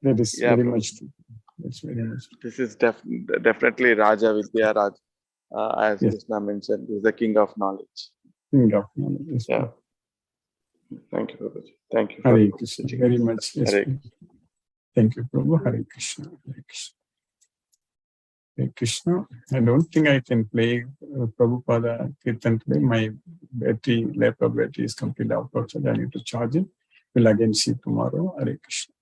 That is very much true. That's very much true. This is definitely Raja Vidya Raj, as Yes. Krishna mentioned, is the king of knowledge. King of knowledge. Yes, Yeah. Thank you, Prabhuji. Thank you. Hare Krishna. Very much. Yes, Hare. thank you, Prabhu. Hare Krishna. Hare Krishna. Hare Krishna. I don't think I can play Prabhupada Kirtan today. My laptop battery is completely out, so I need to charge it. We'll again see tomorrow. Hare Krishna.